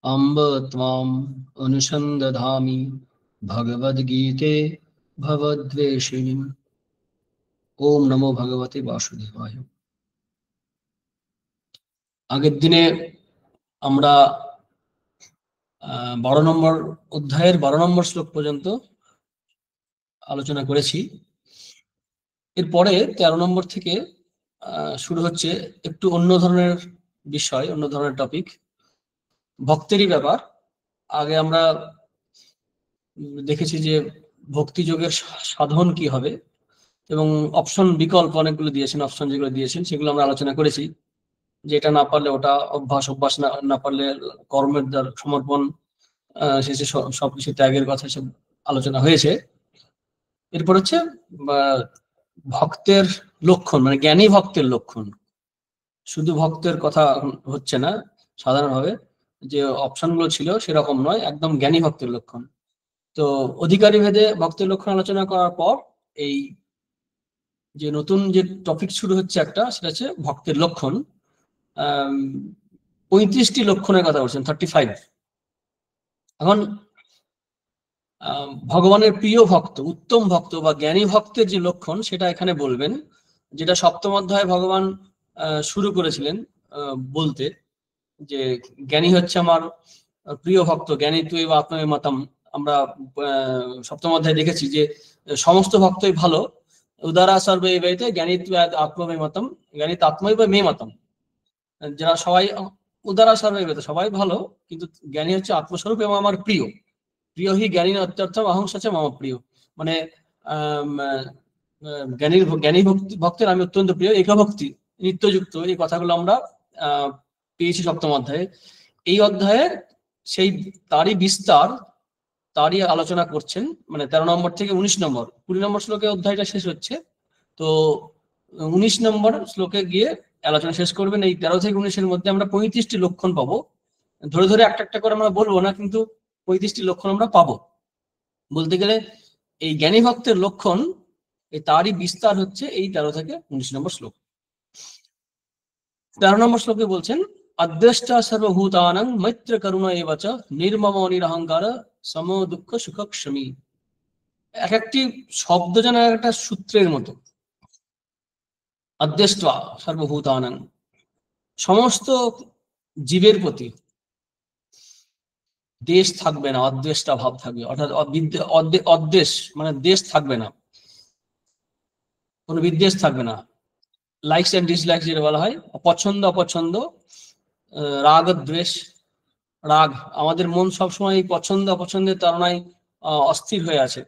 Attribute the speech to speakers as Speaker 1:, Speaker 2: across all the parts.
Speaker 1: अम्ब त्वाम् अनुसन्दधामि भगवद्गीते भवद्वेषिणीम्। ओम नमो भगवते वासुदेवाय। আগের দিনে আমরা 12 নম্বর অধ্যায়ের 12 নম্বর শ্লোক পর্যন্ত আলোচনা করেছি। এরপরে 13 নম্বর থেকে শুরু হচ্ছে একটু অন্য ধরনের বিষয়, অন্য ধরনের টপিক, ভক্তেরই ব্যাপার। আগে আমরা দেখেছি যে ভক্তি যোগের সাধন কি হবে এবং অপশন বিকল্প অনেকগুলো দিয়েছেন, অপশন যেগুলো দিয়েছেন সেগুলো আমরা আলোচনা করেছি, যে এটা না পারলে ওটা অভ্যাস, অভ্যাস না পারলে কর্মের দ্বার সমর্পণ, শেষে সবকিছু ত্যাগের কথা সব আলোচনা হয়েছে। এরপর হচ্ছে ভক্তের লক্ষণ, মানে জ্ঞানী ভক্তের লক্ষণ। শুধু ভক্তের কথা হচ্ছে না, সাধারণভাবে যে অপশনগুলো ছিল সেরকম নয়, একদম জ্ঞানী ভক্তের লক্ষণ। তো অধিকারী ভেদে ভক্তের লক্ষণ আলোচনা করার পর এই যে নতুন যে টপিক শুরু হচ্ছে একটা, সেটা হচ্ছে ভক্তের লক্ষণ। 35টি লক্ষণের কথা বলছেন, 35। এখন ভগবানের প্রিয় ভক্ত, উত্তম ভক্ত বা জ্ঞানী ভক্তের যে লক্ষণ সেটা এখানে বলবেন, যেটা সপ্তম অধ্যায়ে ভগবান শুরু করেছিলেন বলতে, যে জ্ঞানী হচ্ছে আমার প্রিয় ভক্ত, জ্ঞানী তুই বা আত্মমে মাতাম। আমরা সপ্তম অধ্যায়ে দেখেছি যে সমস্ত ভক্তই ভালো, উদারা সর্বে এবাইতে জ্ঞানী তুই আত্মমে মাতাম, জ্ঞানী আত্মই বা মে মাতাম। যারা সবাই উদারা সর্বে এবাইতে, সবাই ভালো, কিন্তু জ্ঞানী হচ্ছে আত্মস্বরূপ এবং আমার প্রিয়। প্রিয় হি জ্ঞানী অত্যর্থম অহং সচ মম প্রিয়। মানে জ্ঞানী ভক্তের আমি অত্যন্ত প্রিয়, একাভক্তি নিত্যযুক্ত, এই কথাগুলো আমরা পেয়েছি সপ্তম অধ্যায়ে। এই অধ্যায়ে সেই তারই বিস্তার, তারই আলোচনা করছেন, মানে 13 নম্বর থেকে 19 নম্বর, 20 নম্বর শ্লোকে অধ্যায়টা শেষ হচ্ছে। তো 19 নম্বর শ্লোকে গিয়ে আলোচনা শেষ করবেন। এই 13 থেকে 19-এর মধ্যে আমরা 35টি লক্ষণ পাবো। ধরে ধরে একটা একটা করে আমরা বলবো না, কিন্তু 35টি লক্ষণ আমরা পাবো। বলতে গেলে এই জ্ঞানী ভক্তের লক্ষণ, এই তারই বিস্তার হচ্ছে এই 13 থেকে 19 নম্বর শ্লোক। 13 নম্বর শ্লোকে বলছেন, অদ্বেষ্টা সর্বভূতানাং মৈত্র করুণা এবাচ নির্মম নিরহংকার সম দুঃখ সুখ ক্ষমী। এক একটি শব্দ যেন একটা সূত্রের মতো। অদ্বেষ্টা সর্বভূতানাং, সমস্ত জীবের প্রতি দেশ থাকবে না, অদ্বেষ্টা ভাব থাকবে, অর্থাৎ অদ্বেষ মানে দেশ থাকবে না, কোনো বিদ্বেষ থাকবে না। লাইকস এন্ড ডিসলাইকস যেটা বলা হয়, পছন্দ অপছন্দ, রাগ দ্বেষ। রাগ, আমাদের মন সবসময় পছন্দ অপছন্দের তাড়নায় অস্থির হয়ে আছে।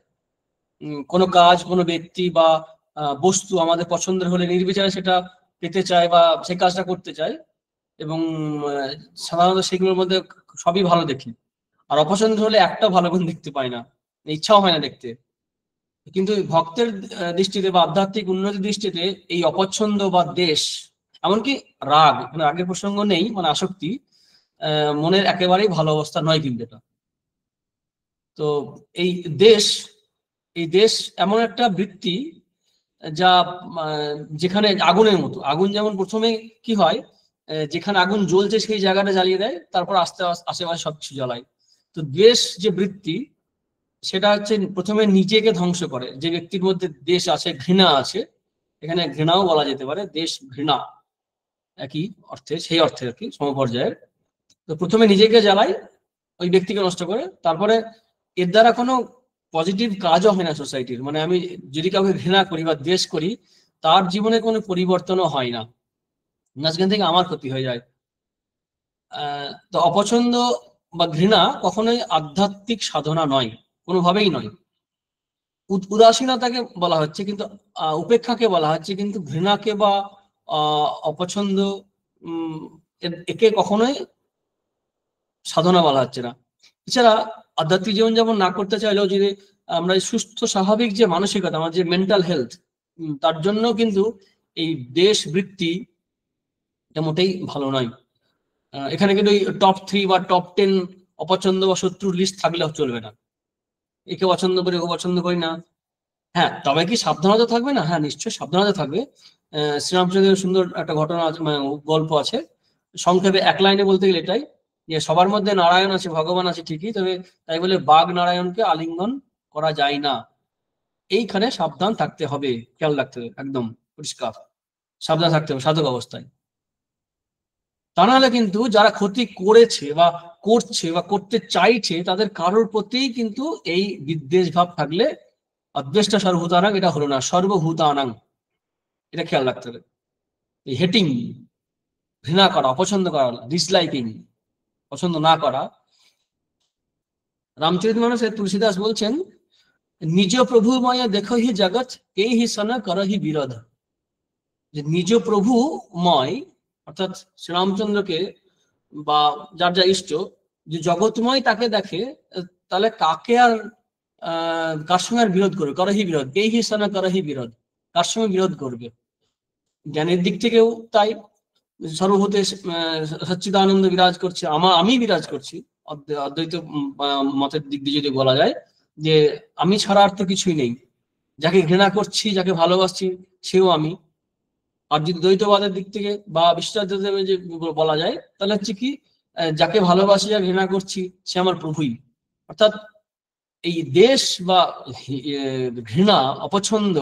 Speaker 1: কোনো কাজ, কোনো ব্যক্তি বা বস্তু আমাদের পছন্দের হলে নির্বিচারে সেটা পেতে চায় বা সেই কাজটা করতে চায়, এবং সাধারণত সেগুলোর মধ্যে সবই ভালো দেখি। আর অপছন্দ হলে একটা ভালো গুণ দেখতে পাই না, ইচ্ছাও হয় না দেখতে। কিন্তু ভক্তের দৃষ্টিতে বা আধ্যাত্মিক উন্নতির দৃষ্টিতে এই অপছন্দ বা দেশ, এমনকি রাগ, মানে রাগের প্রসঙ্গ নেই, মানে আসক্তি, মনের একেবারেই ভালো অবস্থা নয় কিন্তু এটা। তো এই দেশ, এই দেশ এমন একটা বৃত্তি যা যেখানে আগুনের মতো, আগুন যেমন প্রথমে কি হয়, যেখানে আগুন জ্বলছে সেই জায়গাটা জ্বালিয়ে দেয়, তারপর আস্তে আস্তে আশেপাশে সবকিছু জ্বালায়। তো দেশ যে বৃত্তি, সেটা হচ্ছে প্রথমে নিজেকে ধ্বংস করে। যে ব্যক্তির মধ্যে দেশ আছে, ঘৃণা আছে, এখানে ঘৃণাও বলা যেতে পারে, দেশ ঘৃণা একই অর্থে, সেই অর্থে আর কি, সমপর্যায়ের। তো প্রথমে নিজেকে জ্বালায়, ওই ব্যক্তিকে নষ্ট করে, তারপরে এর দ্বারা কোনো পজিটিভ কাজও হয় না সোসাইটির। মানে আমি যদি কাউকে ঘৃণা করি বা দ্বেষ করি, তার জীবনে কোনো পরিবর্তনও হয় না, মাঝখান থেকে আমার ক্ষতি হয়ে যায়। তো অপছন্দ বা ঘৃণা কখনোই আধ্যাত্মিক সাধনা নয়, কোনোভাবেই নয়। উদাসীনতাকে বলা হচ্ছে, কিন্তু উপেক্ষাকে বলা হচ্ছে, কিন্তু ঘৃণাকে বা অপছন্দ, একে কখনোই সাধনা বলা হচ্ছে না। এছাড়া আধ্যাত্মিক জীবনযাপন না করতে চাইলেও যদি আমরা সুস্থ স্বাভাবিক যে মানসিকতা, আমার যে মেন্টাল হেলথ, তার জন্য কিন্তু এই দেশ বৃত্তি এটা মোটেই ভালো নয়। এখানে কিন্তু টপ 3 বা টপ 10 অপছন্দ বা শত্রুর লিস্ট থাকলেও চলবে না। একে পছন্দ করি, ওকে পছন্দ করি না। হ্যাঁ, তবে কি সাবধানতা থাকবে না? হ্যাঁ, নিশ্চয়ই সাবধানতা থাকবে। শ্রীরামচন্দ্রের সুন্দর একটা ঘটনা আছে, মানে গল্প আছে। সংক্ষেপে এক লাইনে বলতে গেলে এটাই, যে সবার মধ্যে নারায়ণ আছে, ভগবান আছে ঠিকই, তবে তাই বলে বাঘ নারায়ণকে আলিঙ্গন করা যায় না। এইখানে সাবধান থাকতে হবে, খেয়াল রাখতে হবে, একদম পরিষ্কার সাবধান থাকতে হবে সাধক অবস্থায়। তা নাহলে কিন্তু যারা ক্ষতি করেছে বা করছে বা করতে চাইছে তাদের কারোর প্রতি কিন্তু এই বিদ্বেষ ভাব থাকলে অদ্বেষ্টা সর্বভূতানাং এটা হলো না, সর্বভূতানাং, এটা খেয়াল রাখতে হবে। এই হেটিং, ঘৃণা করা, অপছন্দ করা, ডিসলাইকিং, পছন্দ না করা। রামচরিতমানসে তুলসীদাস বলছেন, নিজ প্রভুময় দেখো হি জগৎ কে হি সন করহি বিরোধ। যে নিজ প্রভুময় অর্থাৎ শ্রীরামচন্দ্রকে বা যার যা ইষ্ট, যে জগৎময় তাকে দেখে, তাহলে কাকে আর কার সঙ্গে আর বিরোধ করবে? করহি বিরোধ, কে হি সন করহি বিরোধ, কার সঙ্গে বিরোধ করবে? জ্ঞানের দিক থেকেও তাই, সর্বভূতে সচ্চিদানন্দ বিরাজ করছে, আমি বিরাজ করছি, অদ্বৈত মতের দিক দিয়ে যদি বলা যায় যে আমি ছাড়া আর তো কিছুই নেই, যাকে ঘৃণা করছি যাকে ভালোবাসছি সেও আমি। আর যদি দ্বৈতবাদের দিক থেকে বা বিশ্বাসদেবের যে বলা যায় তাহলে হচ্ছে কি, যাকে ভালোবাসি যা ঘৃণা করছি সে আমার প্রভুই। অর্থাৎ এই দেশ বা ঘৃণা, অপছন্দ,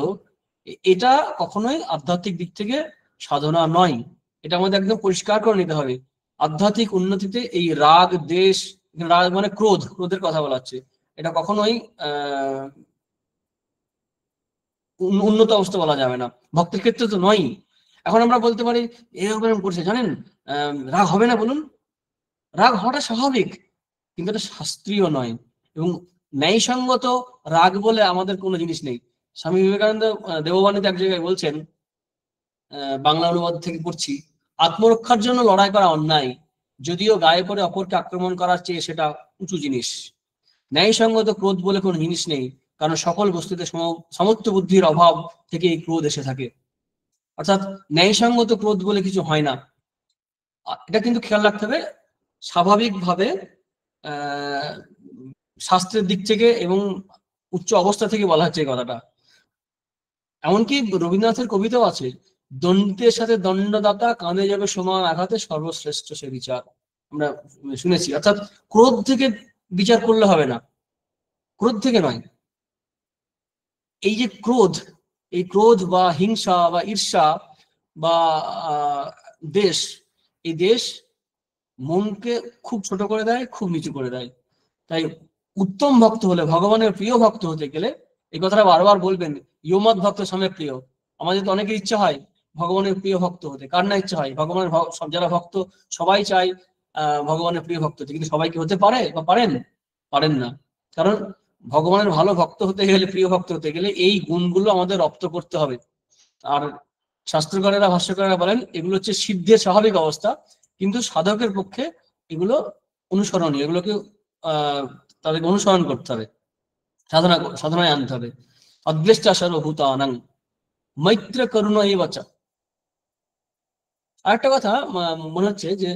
Speaker 1: এটা কখনোই আধ্যাত্মিক দিক থেকে সাধনা নয়। এটা আমাদের একদম পরিষ্কার করে নিতে হবে। আধ্যাত্মিক উন্নতিতে এই রাগ, দেশ, রাগ মানে ক্রোধ, ক্রোধের কথা বলা হচ্ছে, এটা কখনোই উন্নত অবস্থা বলা যাবে না, ভক্তের ক্ষেত্রে তো নয়। এখন আমরা বলতে পারি এরকম করছে জানেন, রাগ হবে না বলুন? রাগ হওয়াটা স্বাভাবিক, কিন্তু এটা শাস্ত্রীয় নয় এবং ন্যায়সঙ্গত রাগ বলে আমাদের কোনো জিনিস নেই। স্বামী বিবেকানন্দ দেববাণীতে এক জায়গায় বলছেন, বাংলা অনুবাদ থেকে পড়ছি, আত্মরক্ষার জন্য লড়াই করা অন্যায়, যদিও গায়ে পড়ে অপরকে আক্রমণ করার চেয়ে সেটা উঁচু জিনিস। ন্যায়সঙ্গত ক্রোধ বলে কোনো জিনিস নেই, কারণ সকল বস্তুতে সমত্ব বুদ্ধির অভাব থেকে এই ক্রোধ এসে থাকে। অর্থাৎ ন্যায়সঙ্গত ক্রোধ বলে কিছু হয় না। এটা কিন্তু খেয়াল রাখতে হবে। স্বাভাবিকভাবে শাস্ত্রের দিক থেকে এবং উচ্চ অবস্থা থেকে বলা হচ্ছে এই কথাটা। এমনকি রবীন্দ্রনাথের কবিতাও আছে, দণ্ডিতের সাথে দণ্ডদাতা কাঁধে যাবে সমান আঘাতে সর্বশ্রেষ্ঠ সে বিচার, আমরা শুনেছি। অর্থাৎ ক্রোধ থেকে বিচার করলে হবে না, ক্রোধ থেকে নয়। এই যে ক্রোধ, এই ক্রোধ বা হিংসা বা ঈর্ষা বা দেশ, এই দেশ মনকে খুব ছোট করে দেয়, খুব নিচু করে দেয়। তাই উত্তম ভক্ত হলে, ভগবানের প্রিয় ভক্ত হতে গেলে এই কথাটা বারবার বলবেন, ইয়মত ভক্ত সঙ্গে প্রিয়। আমাদের তো অনেকের ইচ্ছা হয় ভগবানের প্রিয় ভক্ত হতে, কার না ইচ্ছা হয়? ভগবানের যারা ভক্ত সবাই চায় ভগবানের প্রিয় ভক্ত হতে, কিন্তু সবাই কি হতে পারে বা পারেন? পারেন না। কারণ ভগবানের ভালো ভক্ত হতে গেলে, প্রিয় ভক্ত হতে গেলে এই গুণগুলো আমাদের রপ্ত করতে হবে। আর শাস্ত্রকারেরা, ভাষ্যকারেরা বলেন এগুলো হচ্ছে সিদ্ধের স্বাভাবিক অবস্থা, কিন্তু সাধকের পক্ষে এগুলো অনুসরণীয়, এগুলোকে তাদেরকে অনুসরণ করতে হবে, সাধনায় আনতে হবে। অদ্বেষ্টা সর্বভূতানাং মৈত্র করুণ এই বাচা। আরেকটা কথা মনে হচ্ছে যে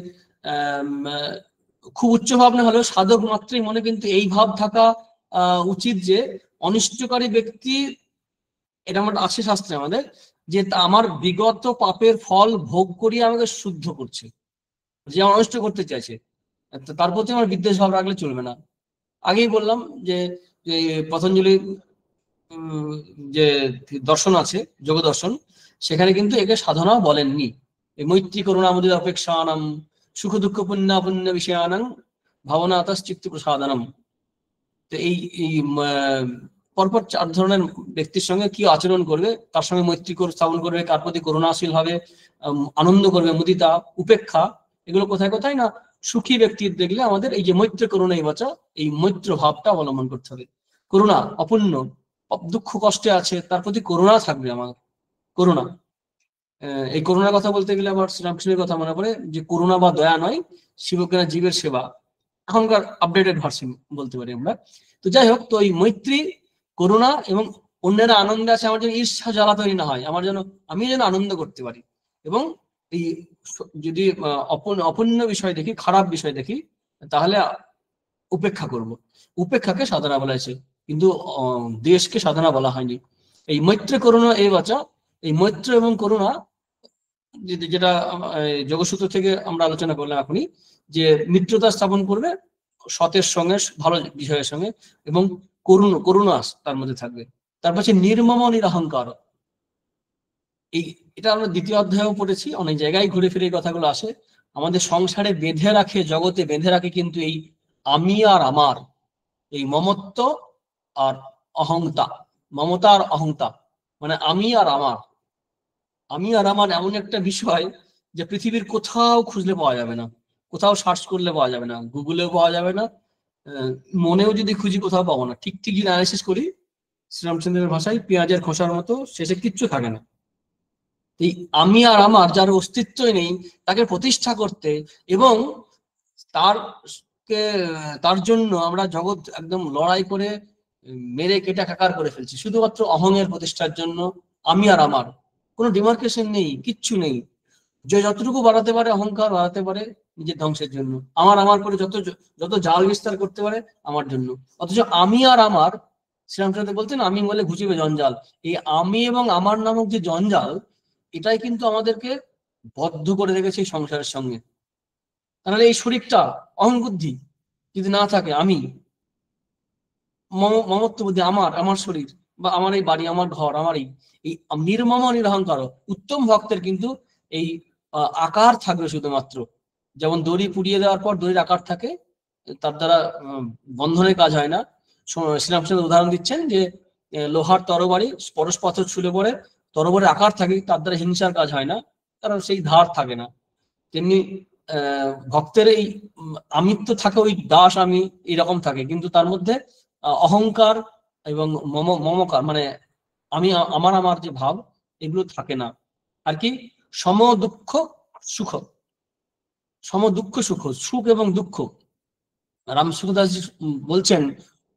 Speaker 1: খুব উচ্চ ভাবনা হলেও সাধক মাত্রই মনে কিন্তু এই ভাব থাকা উচিত যে অনিষ্টকারী ব্যক্তি, এটা আমার আছে শাস্ত্রে আমাদের, যে আমার বিগত পাপের ফল ভোগ করিয়ে আমাকে শুদ্ধ করছে, যে আমার অনিষ্ট করতে চাইছে, তার প্রতি আমার বিদ্বেষ ভাব রাখলে চলবে না। আগেই বললাম যে পতঞ্জলি যে দর্শন আছে, যোগ দর্শন, সেখানে কিন্তু একে সাধনা বলেননি। এই মৈত্রী করুণা মুদির অপেক্ষানাম সুখ দুঃখ পুণ্য পুণ্য বিষয়ানাং ভাবনাতশ্চিত্ত প্রসাদনম। তো এই পরপর 4 ধরনের ব্যক্তির সঙ্গে কি আচরণ করবে, কার সঙ্গে মৈত্রী স্থাপন করবে, কার প্রতি করুণাশীল হবে, আনন্দ করবে, মুদিতা, উপেক্ষা, এগুলো কোথায় কোথায় না সুখী ব্যক্তির দেখলে আমাদের এই যে মৈত্র করুণা এই বাচা, এই মৈত্র ভাবটা অবলম্বন করতে হবে। করুণা, অপুণ্য, দুঃখ কষ্টে আছে, তার প্রতি করুণা থাকবে আমার, করুণা। এই করুণার কথা বলতে গেলে আমার শ্রীরামকৃষ্ণের কথা মনে পড়ে, যে করুণা বা দয়া নয়, শিবজ্ঞানা জীবের সেবা, এখনকার আপডেটেড ভার্সন বলতে পারি আমরা। তো যাই হোক, তো এই মৈত্রী, করুণা এবং অন্যেরা আনন্দে আছে, আমার যেন ঈর্ষা জ্বালা তৈরি না হয়, আমি যেন আনন্দ করতে পারি। এবং এই যদি অপূর্ণ বিষয় দেখি, খারাপ বিষয় দেখি, তাহলে উপেক্ষা করব। উপেক্ষাকে সাধনা বলা হয়েছে, কিন্তু দেশকে সাধনা বলা হয়নি। এই মৈত্র করুণা এই বাচা, এই মৈত্র এবং করুণা যেটা যোগসূত্র থেকে আমরা আলোচনা করলাম এখনই, যে মিত্রতা স্থাপন করবে সতের সঙ্গে, ভালো বিষয়ের সঙ্গে, এবং করুণা তার মধ্যে থাকবে। তারপর হচ্ছে নির্মম নিরহংকার। এই এটা আমরা দ্বিতীয় অধ্যায়েও পড়েছি, অনেক জায়গায় ঘুরে ফিরে এই কথাগুলো আসে। আমাদের সংসারে বেঁধে রাখে, জগতে বেঁধে রাখে কিন্তু এই আমি আর আমার, এই মমত্ব আর অহংতা। মমতা আর অহংতা মানে আমি আর আমার। আমি আর আমার এমন একটা বিষয় যে পৃথিবীর কোথাও খুঁজলে পাওয়া যাবে না, কোথাও সার্চ করলে পাওয়া যাবে না, গুগলেও পাওয়া যাবে না, মনেও যদি খুঁজি কোথাও পাবো না। ঠিক ঠিক যদি অ্যানালাইসিস করি শ্রীরামচন্দ্রের ভাষায় পেঁয়াজের খোসার মতো, শেষে কিচ্ছু থাকে না। এই আমি আর আমার যার অস্তিত্বই নেই, তাকে প্রতিষ্ঠা করতে এবং তার তার জন্য আমরা জগৎ একদম লড়াই করে মেরে কেটে একাকার করে ফেলছি, শুধুমাত্র অহংয়ের প্রতিষ্ঠার জন্য। আমি আর আমার কোনো ডিমার্কেশন নেই, কিচ্ছু নেই। যে যতটুকু বাড়াতে পারে অহংকার বাড়াতে পারে নিজের ধ্বংসের জন্য, আমার আমার করে যত যত জাল বিস্তার করতে পারে আমার জন্য। অথচ আমি আর আমার, শ্রীরামচন্দ্র বলতেন আমি বলে ঘুচিবে জঞ্জাল। এই আমি এবং আমার নামক যে জঞ্জাল, এটাই কিন্তু আমাদেরকে বদ্ধ করে রেখেছে এই সংসারের সঙ্গে। তাহলে এই শরীরটা অহংবুদ্ধি যদি না থাকে, আমি মমত্ব বুদ্ধি, আমার আমার শরীর বা আমার এই বাড়ি, আমার ঘর, আমার এই এই নির্মম নিরহংকার। উত্তম ভক্তের কিন্তু এই আকার থাকবে শুধুমাত্র। যেমন দড়ি পুড়িয়ে দেওয়ার পর দড়ির আকার থাকে, তার দ্বারা বন্ধনের কাজ হয় না। শ্রীরামচন্দ্র উদাহরণ দিচ্ছেন যে লোহার তরবারি পরশ পাথর ছুলে পড়ে, তরবারির আকার থাকে, তার দ্বারা হিংসার কাজ হয় না, কারণ সেই ধার থাকে না। তেমনি ভক্তের এই আমিত্ব থাকে, ওই দাস আমি এরকম থাকে, কিন্তু তার মধ্যে অহংকার এবং মমকার মানে আমি আমার আমার যে ভাব, এগুলো থাকে না আর কি। সম দুঃখ সুখ, সম দুঃখ সুখ, সুখ এবং দুঃখ। রামসুখদাস বলছেন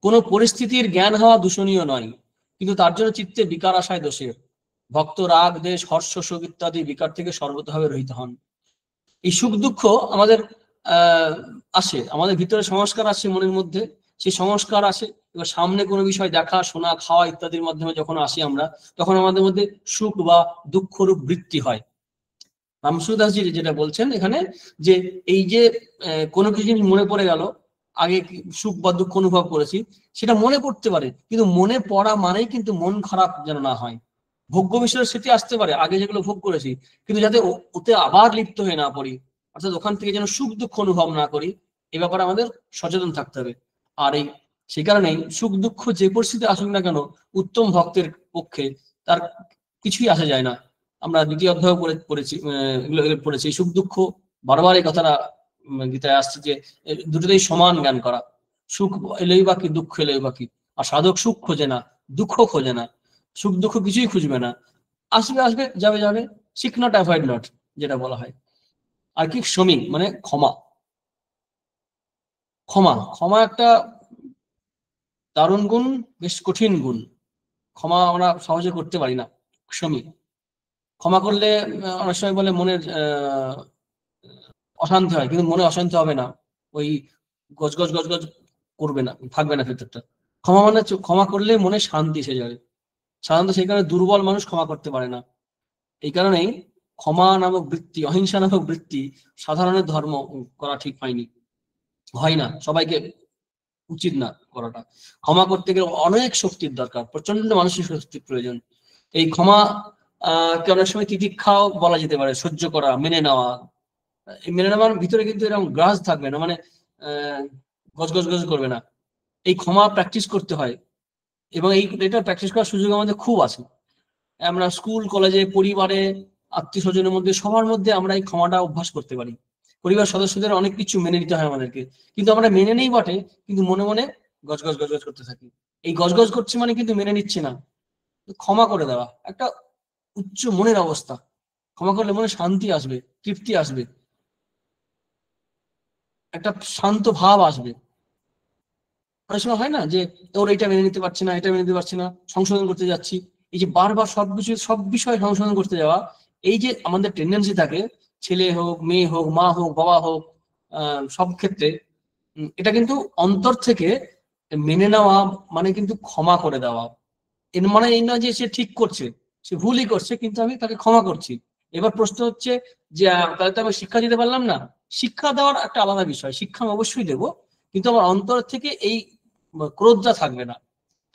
Speaker 1: কোন পরিস্থিতির জ্ঞান হওয়া দূষণীয় নয়, কিন্তু তার জন্য চিত্তে বিকার আসায় দোষের। ভক্ত রাগ দেশ হর্ষ শোক ইত্যাদি বিকার থেকে সর্বতভাবে রহিত হন। এই সুখ দুঃখ আমাদের আসে, আমাদের ভিতরে সংস্কার আসে মনের মধ্যে, সেই সংস্কার আসে। এবার সামনে কোনো বিষয় দেখা শোনা খাওয়া ইত্যাদির মাধ্যমে যখন আসি আমরা, তখন আমাদের মধ্যে সুখ বা দুঃখরূপ বৃত্তি হয়। রামসুদাসজি যেটা বলছেন এখানে, যে এই যে কোনো কিছু জিনিস মনে পড়ে গেল, আগে সুখ বা দুঃখ অনুভব করেছি, সেটা মনে পড়তে পারে, কিন্তু মনে পড়া মানেই কিন্তু মন খারাপ যেন না হয়। ভোগ্য বিষয়ের স্মৃতি আসতে পারে আগে যেগুলো ভোগ করেছি, কিন্তু যাতে ওতে আবার লিপ্ত হয়ে না পড়ি, অর্থাৎ ওখান থেকে যেন সুখ দুঃখ অনুভব না করি, এ ব্যাপারে আমাদের সচেতন থাকতে হবে। আর সেই কারণেই সুখ দুঃখ যে পরিস্থিতি আসুক না কেন, উত্তম ভক্তের পক্ষে তার কিছুই আসা যায় না। আমরা দ্বিতীয় অধ্যায় পড়েছি, এগুলো পড়েছি সুখ দুঃখ, বারবার এই কথাটা গীতায় আসছে যে দুটোতেই সমান জ্ঞান করা। সুখ এলেই বা কি, দুঃখ এলেই বা কি। আর সাধক সুখ খোঁজে না, দুঃখ খোঁজে না, সুখ দুঃখ কিছুই খুঁজবে না। আসবে আসবে, যাবে যাবে, সিক নট অ্যাভয়েড নট যেটা বলা হয়। আর কি সমী মানে ক্ষমা। ক্ষমা ক্ষমা একটা দারুণ গুণ, বেশ কঠিন গুণ। ক্ষমা আমরা সহজে করতে পারি না। সমী, ক্ষমা করলে অনেক সময় বলে মনের অশান্তি হয়, কিন্তু মনে অশান্তি হবে না, ওই গজ গজ গজ গজ করবে না, থাকবে না ভেতরটা। ক্ষমা মানে ক্ষমা করলে মনে শান্তি এসে যাবে। সাধারণত সেই কারণে দুর্বল মানুষ ক্ষমা করতে পারে না। এই কারণেই ক্ষমা নামক বৃত্তি, অহিংসা নামক বৃত্তি সাধারণের ধর্ম করা ঠিক হয়নি, হয় না, সবাইকে উচিত না করাটা। ক্ষমা করতে গেলে অনেক শক্তির দরকার, প্রচন্ড মানসিক শক্তির প্রয়োজন। এই ক্ষমা কে অনেক সময় তিতিক্ষাও বলা যেতে পারে, সহ্য করা, মেনে নেওয়া। এই মেনে নেওয়ার ভিতরে কিন্তু এরকম গ্রাস থাকবে না, মানে আহ গজ গজ গজ করবে না। এই ক্ষমা প্র্যাকটিস করতে হয়, এবং এটা প্র্যাকটিস করার সুযোগ আমাদের খুব আছে। আমরা স্কুল কলেজে পরিবারে আত্মীয় স্বজনের মধ্যে সবার মধ্যে আমরা এই ক্ষমাটা অভ্যাস করতে পারি। পরিবার সদস্যদের অনেক কিছু মেনে নিতে হয় আমাদেরকে, কিন্তু আমরা মেনে নেই বটে, কিন্তু মনে মনে গজগজ গজগজ করতে থাকি। এই গজগজ করছি মানে কিন্তু মেনে নিচ্ছি না। ক্ষমা করে দেওয়া একটা উচ্চ মনের অবস্থা। ক্ষমা করলে মনে শান্তি আসবে, তৃপ্তি আসবে, একটা শান্ত ভাব আসবে। অনেক সময় হয় না যে ওর এটা মেনে নিতে পারছি না, এটা মেনে নিতে পারছি না, সংশোধন করতে যাচ্ছি। এই যে বারবার সব বিষয় সংশোধন করতে যাওয়া, এই যে আমাদের টেন্ডেন্সি থাকে, ছেলে হোক, মেয়ে হোক, মা হোক, বাবা হোক, সব ক্ষেত্রে এটা কিন্তু অন্তর থেকে মেনে নেওয়া মানে কিন্তু ক্ষমা করে দেওয়া। এর মানে এই না যে সে ঠিক করছে, সে ভুলই করছে, কিন্তু আমি তাকে ক্ষমা করছি। এবার প্রশ্ন হচ্ছে যে তাহলে তো আমি শিক্ষা দিতে পারলাম না। শিক্ষা দেওয়ার একটা আলাদা বিষয়, শিক্ষা আমি অবশ্যই দেবো, কিন্তু আমার অন্তর থেকে এই ক্রোধটা থাকবে না,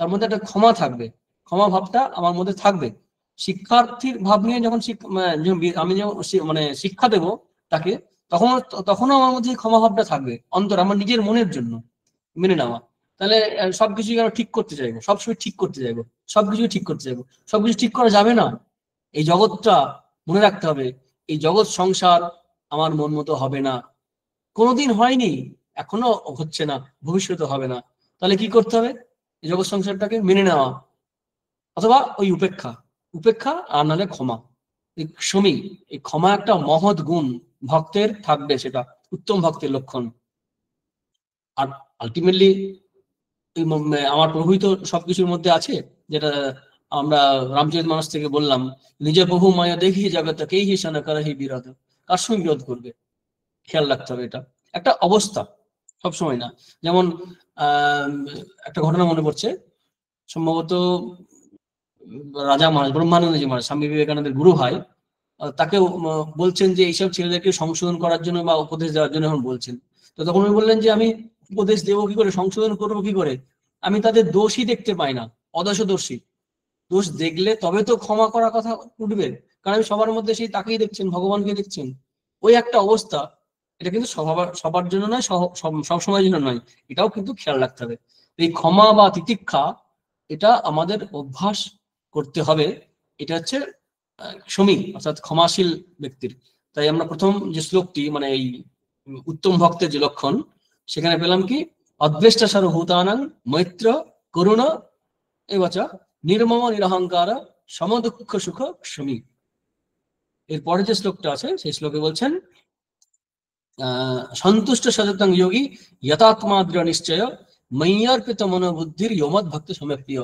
Speaker 1: তার মধ্যে একটা ক্ষমা থাকবে, ক্ষমা ভাবটা আমার মধ্যে থাকবে। শিক্ষার্থীর ভাব নিয়ে যখন আমি যখন মানে শিক্ষা দেব তাকে, তখন তখনও আমার মধ্যে ক্ষমা ভাবটা থাকবে অন্তর, আমার নিজের মনের জন্য মেনে নেওয়া। তাহলে সবকিছু কেন ঠিক করতে চাইবো, সবসময় ঠিক করতে চাইবো, সবকিছু ঠিক করতে চাইবো, সবকিছু ঠিক করা যাবে না। এই জগৎটা মনে রাখতে হবে, এই জগৎ সংসার আমার মন মতো হবে না, কোনোদিন হয়নি, এখনো হচ্ছে না, ভবিষ্যতে হবে না। তাহলে কি করতে হবে? এই জগৎ সংসারটাকে মেনে নেওয়া, অথবা ওই উপেক্ষা, উপেক্ষা আর নাহলে ক্ষমা, এই সমী, এই ক্ষমা একটা মহৎ গুণ ভক্তের থাকবে, সেটা উত্তম ভক্তের লক্ষণ। আর আলটিমেটলি আমার প্রভুই তো সবকিছুর মধ্যে আছে, যেটা আমরা রামচরিতমানস থেকে বললাম, নিজে প্রভু মায়া দেখি জগৎ কেই হিসানা করাহি বিরোধ, কার সঙ্গে বিরোধ করবে? খেয়াল রাখতে হবে, এটা একটা অবস্থা, সবসময় না। যেমন একটা ঘটনা মনে পড়ছে, সম্ভবত রাজা মহারাজ, ব্রহ্মানন্দজি মহারাজ, স্বামী বিবেকানন্দের গুরু ভাই, তাকে বলছেন যে এইসব ছেলেদেরকে সংশোধন করার জন্য বা উপদেশ দেওয়ার জন্য এখন বলছেন। তো তখন উনি বললেন যে আমি উপদেশ দেবো কি করে, সংশোধন করবো কি করে, আমি তাদের দোষই দেখতে পাই না, অদোষদর্শী। দোষ দেখলে তবে তো ক্ষমা করার কথা উঠবে, কারণ আমি সবার মধ্যে সেই তাকেই দেখছেন, ভগবানকে দেখছেন, ওই একটা অবস্থা। এটা কিন্তু সবার সবার জন্য নয়, সব সময়ের জন্য নয়, এটাও কিন্তু খেয়াল রাখতে হবে। এই ক্ষমা বা তিতিক্ষা, এটা আমাদের অভ্যাস করতে হবে। এটা হচ্ছে সমী, অর্থাৎ ক্ষমাশীল ব্যক্তির। তাই আমরা প্রথম যে শ্লোকটি, মানে এই উত্তম ভক্তের যে লক্ষণ, সেখানে পেলাম কি, অদ্বেষ্টা সার্বভূতানাং মৈত্র করুণ এবচ নির্মম নিরহংকার সমদুঃখ সুখ সমী। এরপরে যে শ্লোকটা আছে সেই শ্লোকে বলছেন সন্তুষ্ট সচেতন যোগী যথাত্মা দৃঢ় নিশ্চয় ময়্যার্পিত মনোবুদ্ধির ইয়মৎ ভক্ত সময় প্রিয়।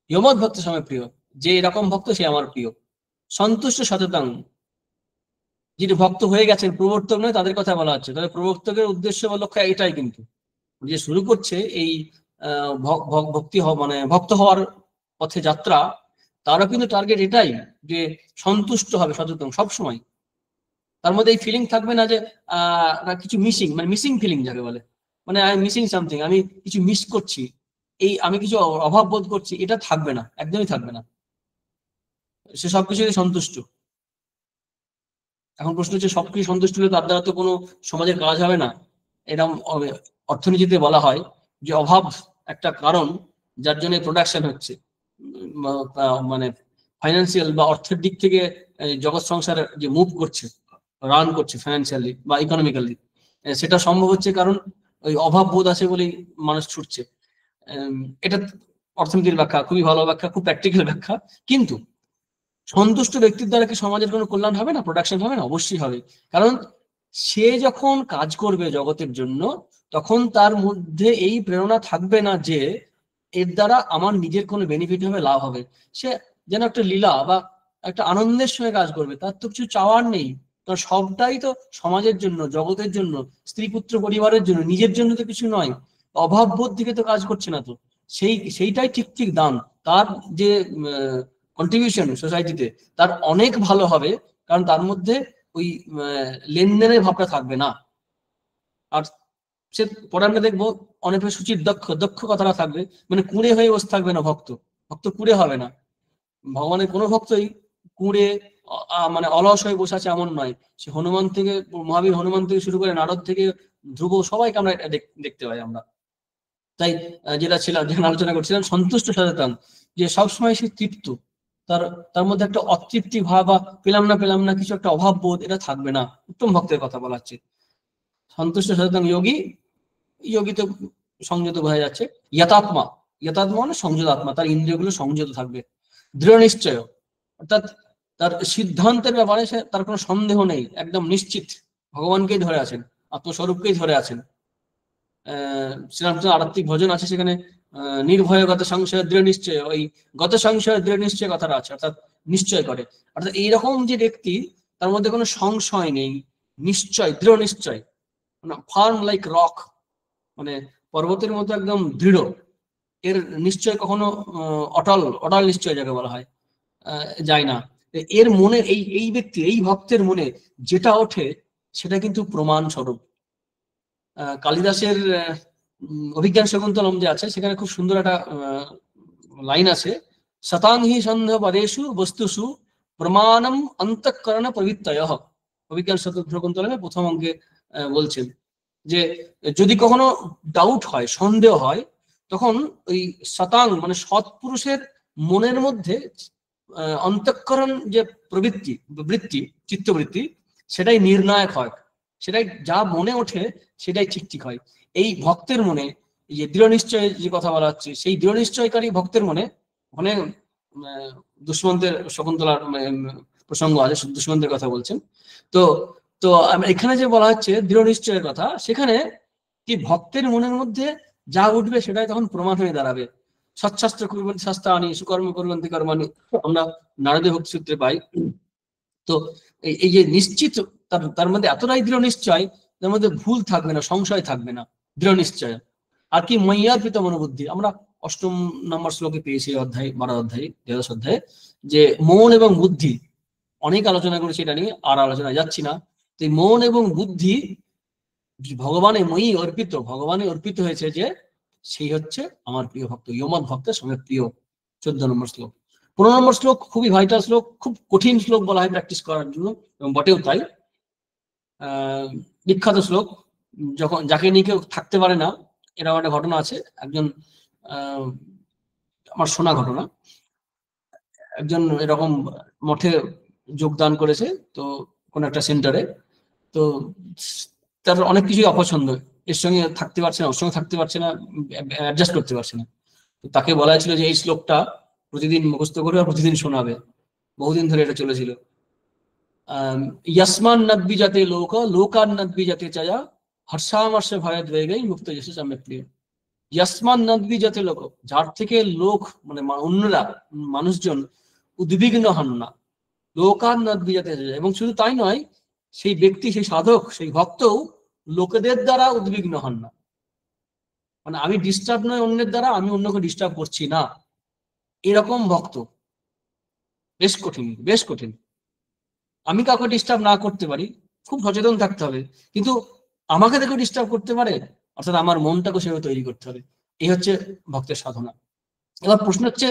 Speaker 1: ইয়মৎ ভক্ত সময় প্রিয়, যে এরকম ভক্ত সে আমার প্রিয়। সন্তুষ্ট সচেতন, যিনি ভক্ত হয়ে গেছেন, প্রবর্তক নয় তাদের কথা বলা হচ্ছে, তবে প্রবর্তকের উদ্দেশ্য বা লক্ষ্য এটাই, কিন্তু যে শুরু করছে এই ভক্তি মানে ভক্ত হওয়ার পথে যাত্রা, তারও কিন্তু টার্গেট এটাই, যে সন্তুষ্ট হবে সচেতন সবসময়। তার মধ্যে এই ফিলিং থাকবে না যে কিছু মিসিং, মানে মিসিং ফিলিং যাকে বলে, মানে আই মিসিং সামথিং, আমি কিছু মিস করছি, এই আমি কিছু অভাব বোধ করছি, এটা থাকবে না, একদমই থাকবে না। সে সবকিছুতে সন্তুষ্ট। এখন প্রশ্ন হচ্ছে, সবকিছু সন্তুষ্ট হলে তার দ্বারা তো কোনো সমাজের কাজ হবে না। এরকম অর্থনীতিতে বলা হয় যে অভাব একটা কারণ যার জন্য প্রোডাকশন হচ্ছে, মানে ফাইন্যান্সিয়াল বা অর্থের দিক থেকে জগৎ সংসার যে মুভ করছে, রান করছে ফাইন্যান্সিয়ালি বা ইকোনমিক্যালি, সেটা সম্ভব হচ্ছে কারণ ওই অভাব বোধ আছে বলেই মানুষ ছুটছে। এটা অর্থনীতির ব্যাখ্যা, খুবই ভালো ব্যাখ্যা, খুব প্র্যাকটিক্যাল ব্যাখ্যা। কিন্তু সন্তুষ্ট ব্যক্তির দ্বারা কি সমাজের কোনো কল্যাণ হবে না, প্রোডাকশন হবে না? অবশ্যই হবে। কারণ সে যখন কাজ করবে জগতের জন্য, তখন তার মধ্যে এই প্রেরণা থাকবে না যে এর দ্বারা আমার নিজের কোনো বেনিফিট হবে, লাভ হবে। সে যেন একটা লীলা বা একটা আনন্দের সঙ্গে কাজ করবে, তার তো কিছু চাওয়ার নেই, কারণ সবটাই তো সমাজের জন্য, জগতের জন্য, স্ত্রী পুত্র পরিবারের জন্য, নিজের জন্য তো কিছু নয়। অভাববোধ দিকে তো কাজ করছে না তো, সেইটাই ঠিক ঠিক দান। তার যে কন্ট্রিবিউশন সোসাইটিতে, তার অনেক ভালো হবে, কারণ তার মধ্যে ওই লেনদেনের ভাবটা থাকবে না। আর সে পরে আমরা দেখবো অনেক সুচির দক্ষ, দক্ষ কথাটা থাকবে, মানে কুঁড়ে হয়ে বসে থাকবে না ভক্ত, ভক্ত কুঁড়ে হবে না। ভগবানের কোনো ভক্তই কুঁড়ে মানে অলস হয়ে বসে আছে এমন নয়। সে হনুমান থেকে, মহাবীর হনুমান থেকে শুরু করে নারদ থেকে ধ্রুব, সবাইকে আমরা দেখতে পাই আমরা। তাই যেটা ছিলাম, যেখানে আলোচনা করছিলাম, সন্তুষ্ট সচেতন, যে সবসময় সে তৃপ্ত, তার তার মধ্যে একটা অতৃপ্তি ভাব বা পেলাম না কিছু একটা অভাব বোধ, এটা থাকবে না। উত্তম ভক্তের কথা বলা হচ্ছে। সন্তুষ্ট সচেতন যোগী, যোগী তো সংযত বোঝা যাচ্ছে। যথাত্মা, যথাত্মা মানে সংযত আত্মা, তার ইন্দ্রিয়গুলো সংযত থাকবে। দৃঢ় নিশ্চয়, অর্থাৎ তার সিদ্ধান্তের ব্যাপারে তার কোনো সন্দেহ নেই, একদম নিশ্চিত, ভগবানকেই ধরে আছেন, আত্মস্বরূপকেই ধরে আছেন। শ্রীরামচন্দ্র আরাত্মিক ভজন আছে, সেখানে নির্ভয় গত সংশয় দৃঢ় নিশ্চয়, ওই গত সংশয় দৃঢ় নিশ্চয় কথাটা আছে, অর্থাৎ নিশ্চয় করে। অর্থাৎ এইরকম যে ব্যক্তি, তার মধ্যে কোনো সংশয় নেই, নিশ্চয়, দৃঢ় নিশ্চয়, ফার্ম লাইক রক, মানে পর্বতের মতো একদম দৃঢ়। এর নিশ্চয় কখনো অটল, অটল নিশ্চয় যাকে বলা হয়, যায় না। এর মনে এই ব্যক্তি, এই ভক্তের মনে যেটা ওঠে সেটা কিন্তু প্রমাণ স্বরূপ। কালিদাসের অভিজ্ঞান শকুন্তলম যে আছে, সেখানে খুব সুন্দর একটা লাইন আছে, শতাংহি সন্ধ পদেষু বস্তুষু প্রমাণম অন্তঃকরণ প্রবৃত্তয়ঃ। অভিজ্ঞান শকুন্তলমে প্রথম অঙ্কে বলছেন যে যদি কখনো ডাউট হয়, সন্দেহ হয়, তখন ওই শতাং মানে সৎপুরুষের মনের মধ্যে অন্তঃকরণ যে বৃত্তি, চিত্তবৃত্তি, সেটাই নির্ণায়ক হয়, সেটাই যা মনে ওঠে সেটাই ঠিক ঠিক হয়। এই ভক্তের মনে এই যে দৃঢ় নিশ্চয় যে কথা বলা হচ্ছে, সেই দৃঢ় নিশ্চয়কারী ভক্তের মনে, ওখানে দুষ্মন্তের শকুন্তলার প্রসঙ্গ আছে, দুষ্মন্তের কথা বলছেন। তো তো এখানে যে বলা হচ্ছে দৃঢ় নিশ্চয়ের কথা, সেখানে কি ভক্তের মনের মধ্যে যা উঠবে সেটাই তখন প্রমাণ হয়ে দাঁড়াবে। সৎশাস্ত্র কুর্বন্তি শাস্ত্রাণি সুকর্ম কুর্বন্তি কর্মাণি, আমরা নারদীয় ভক্তি সূত্রে পাই। তো এই যে নিশ্চিত, তার মধ্যে এতটাই দৃঢ় নিশ্চয়, তার মধ্যে ভুল থাকবে না, সংশয় থাকবে না, দৃঢ় নিশ্চয়। আর কি ময়্যার্পিত মনোবুদ্ধি, আমরা 8 নম্বর শ্লোকে পেয়েছি অধ্যায় 12 অধ্যায় 13 অধ্যায়ে, যে মন এবং বুদ্ধি, অনেক আলোচনা করেছি এটা নিয়ে, আর আলোচনা যাচ্ছি না। তো মন এবং বুদ্ধি ভগবানে মই অর্পিত, ভগবানে অর্পিত হয়েছে, যে সেই হচ্ছে আমার প্রিয় ভক্ত, ইয়মৎ ভক্তের সঙ্গে প্রিয়। 14 নম্বর শ্লোক। 15 নম্বর শ্লোক খুবই ভাইটাল শ্লোক, খুব কঠিন শ্লোক বলা হয় প্র্যাকটিস করার জন্য, এবং বটেও তাই। বিখ্যাত শ্লোক, যখন যাকে নিয়ে কেউ থাকতে পারে না, এরকম একটা ঘটনা আছে। একজন আমার শোনা ঘটনা, একজন এরকম মঠে যোগদান করেছে, তো কোন একটা সেন্টারে, তো তার অনেক কিছুই অপছন্দ, এর সঙ্গে থাকতে পারছে না, ওর সঙ্গে থাকতে পারছে না, অ্যাডজাস্ট করতে পারছে না। তো তাকে বলা হয়েছিল যে এই শ্লোকটা প্রতিদিন মুখস্থ করবে আর প্রতিদিন শোনাবে। বহুদিন ধরে এটা চলেছিল। यस्मान् नद्विजते लोक लोकान् नद्विजते च या हर्षामर्ष भयद्वेगै मुक्त यश सम्यक् प्रिय। यस्मान् नद्विजते लोक, যার থেকে লোক মানে অন্যরা, মানুষজন উদ্বিগ্ন হন না। লোকান নদ্বিজতে, এবং শুধু তাই নয়, সেই ব্যক্তি, সেই সাধক, সেই ভক্তও লোকেদের দ্বারা উদ্বিগ্ন হন না। মানে আমি ডিস্টার্ব নয় অন্যের দ্বারা, আমি অন্যকে ডিস্টার্ব করছি না, এরকম ভক্ত। বেশ কঠিন, বেশ কঠিন। আমি কাউকে ডিস্টার্ব না করতে পারি, খুব সচেতন থাকতে হবে, কিন্তু আমাকে দেখে ডিস্টার্ব করতে পারে, অর্থাৎ আমার মনটাকে সেভাবে তৈরি করতে হবে। এই হচ্ছে ভক্তের সাধনা। এবার প্রশ্ন হচ্ছে,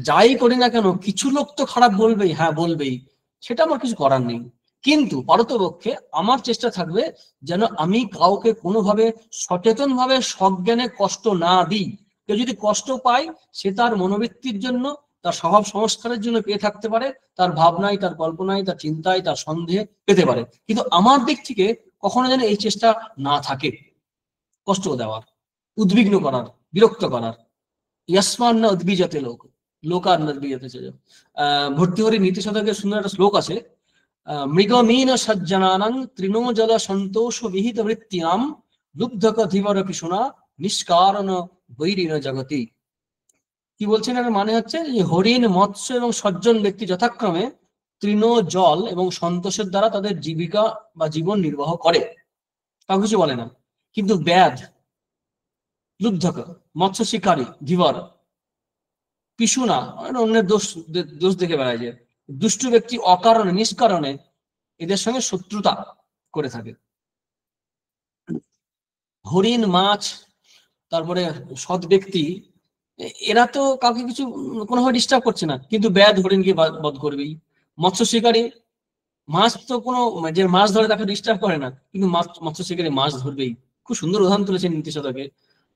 Speaker 1: যাই করি না কেন কিছু লোক তো খারাপ বলবেই, হ্যাঁ বলবেই, সেটা আমার কিছু করার নেই। কিন্তু পারতপক্ষে আমার চেষ্টা থাকবে যেন আমি কাউকে কোনোভাবে সচেতন ভাবে সজ্ঞানে কষ্ট না দিই। কেউ যদি কষ্ট পায়, সে তার মনোবৃত্তির জন্য, তার স্বভাব সংস্কারের জন্য পেয়ে থাকতে পারে, তার ভাবনায়, তার কল্পনায়, তার চিন্তায়, তার সন্দেহে পেতে পারে। কিন্তু আমার দিক থেকে কখনো যেন এই চেষ্টা না থাকে কষ্ট দেওয়ার, উদ্বিগ্ন করার, বিরক্ত করার। यस्मान्न उद्विजते लोक लोकान् नद्विजते च। ভর্তৃহরি নীতি শতকের সুন্দর একটা শ্লোক আছে, মৃগমীন সজ্জনানাং তৃণো জল সন্তোষ বিহিত বৃত্তিয়াম লুব্ধক ধীবর পিশুনা নিষ্কারণ বৈরিণ জগতি। কি বলছেন? এর মানে হচ্ছে যে হরিণ, মৎস্য এবং সজ্জন ব্যক্তি যথাক্রমে তৃণ, জল এবং সন্তোষের দ্বারা তাদের জীবিকা বা জীবন নির্বাহ করে, তাও কিছু বলে না। কিন্তু ব্যাধ, লুব্ধক মৎস্য শিকারী, ধীবর, পিছুনা অন্যের দোষ দেখে বেড়ায়, যে দুষ্টু ব্যক্তি অকারণে, নিষ্কারণে এদের সঙ্গে শত্রুতা করে থাকে। হরিণ, মাছ, তারপরে সৎ ব্যক্তি, এরা তো কাউকে কিছু কোনোভাবে ডিস্টার্ব করছে না, কিন্তু ব্যাধ হরিণকে বধ করবেই। মৎস্য শিকারী, মাছ তো কোনো যে মাছ ধরে তাকে ডিস্টার্ব করে না, কিন্তু মৎস্য শিকারী মাছ ধরবেই। খুব সুন্দর উদাহরণ তুলেছেন নীতি শতকে।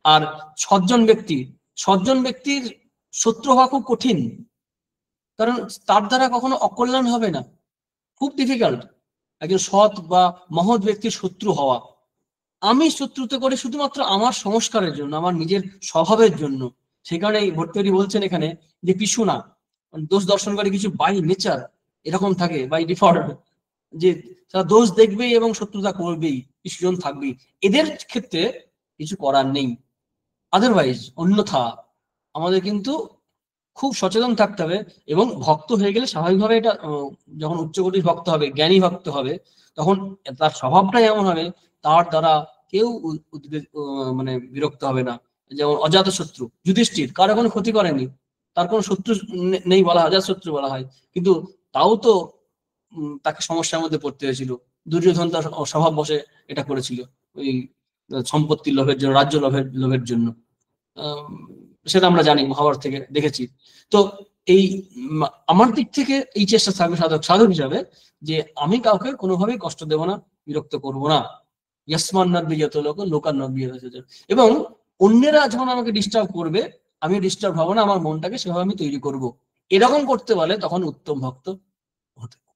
Speaker 1: আর সজ্জন ব্যক্তির শত্রু হওয়া খুব কঠিন, কারণ তার দ্বারা কখনো অকল্যাণ হবে না, খুব ডিফিকাল্ট একজন সৎ বা মহৎ ব্যক্তির শত্রু হওয়া। আমি শত্রুতা করি শুধুমাত্র আমার সংস্কারের জন্য, আমার নিজের স্বভাবের জন্য। সেই কারণে ভর্তৃহরি বলছেন এখানে যে পিছুনা, দোষ দর্শনকারী কিছু বাই নেচার এরকম থাকে, বাই ডিফল্ট, যে তারা দোষ দেখবেই এবং শত্রুতা করবেই, কিছুজন থাকবেই। এদের ক্ষেত্রে কিছু করার নেই। আদারওয়াইজ, অন্যথা আমাদের কিন্তু খুব সচেতন থাকতে হবে। এবং ভক্ত হয়ে গেলে স্বাভাবিকভাবে এটা, যখন উচ্চকোটির ভক্ত হবে, জ্ঞানী ভক্ত হবে, তখন তার স্বভাবটাই এমন হবে, তার দ্বারা কেউ মানে বিরক্ত হবে না। যেমন অজাতশত্রু, যুধিষ্ঠির কারো কোনো ক্ষতি করেনি, তার কোনো শত্রু নেই বলা হয়, শত্রু বলা হয়, কিন্তু তাও তো তাকে সমস্যার মধ্যে পড়তে হয়েছিল। দুর্যোধন তার স্বভাব বশে এটা করেছিল, ওই সম্পত্তির লোভের জন্য, রাজ্য লোভের জন্য। সেটা আমরা জানি, মহাভারত থেকে দেখেছি। তো এই আমার দিক থেকে এই চেষ্টা থাকবে সাধক হিসাবে, যে আমি কাউকে কোনোভাবেই কষ্ট দেব না, বিরক্ত করব না। এবং অন্যেরা যখন আমাকে ডিস্টার্ব করবে, আমি ডিস্টার্ব হবো না, আমার মনটাকে সেভাবে আমি তৈরি করব। এরকম করতে পারলে তখন উত্তম ভক্ত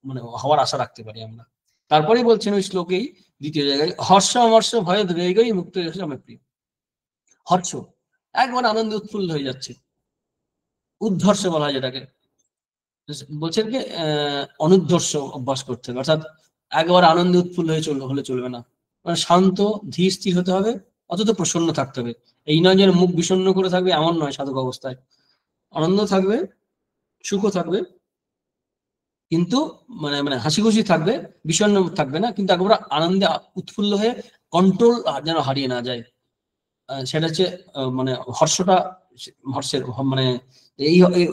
Speaker 1: মানে হওয়ার আশা রাখতে পারি আমরা। তারপরেই বলছেন ওই শ্লোকেই দ্বিতীয় জায়গায়, হর্ষ অমর্ষ ভয় দ্বেগই মুক্ত আমার প্রিয়। হর্ষ একবার আনন্দে উৎফুল্ল হয়ে যাচ্ছে, উদ্ধর্ষ বলা হয় যেটাকে, বলছেন কি অনুদ্ধর্ষ অভ্যাস করতে হবে, অর্থাৎ একবার আনন্দে উৎফুল্ল হলে চলবে না, মানে শান্ত ধীর স্থির হতে হবে, অন্তত প্রসন্ন থাকতে হবে। এই নয় যে মুখ বিষণ্ণ করে থাকবে, এমন নয়। সাধক অবস্থায় আনন্দ থাকবে, সুখও থাকবে, কিন্তু মানে মানে হাসি খুশি থাকবে, বিষণ্ণ থাকবে না, কিন্তু একবার আনন্দে উৎফুল্ল হয়ে কন্ট্রোল যেন হারিয়ে না যায়। সেটা হচ্ছে মানে হর্ষের মানে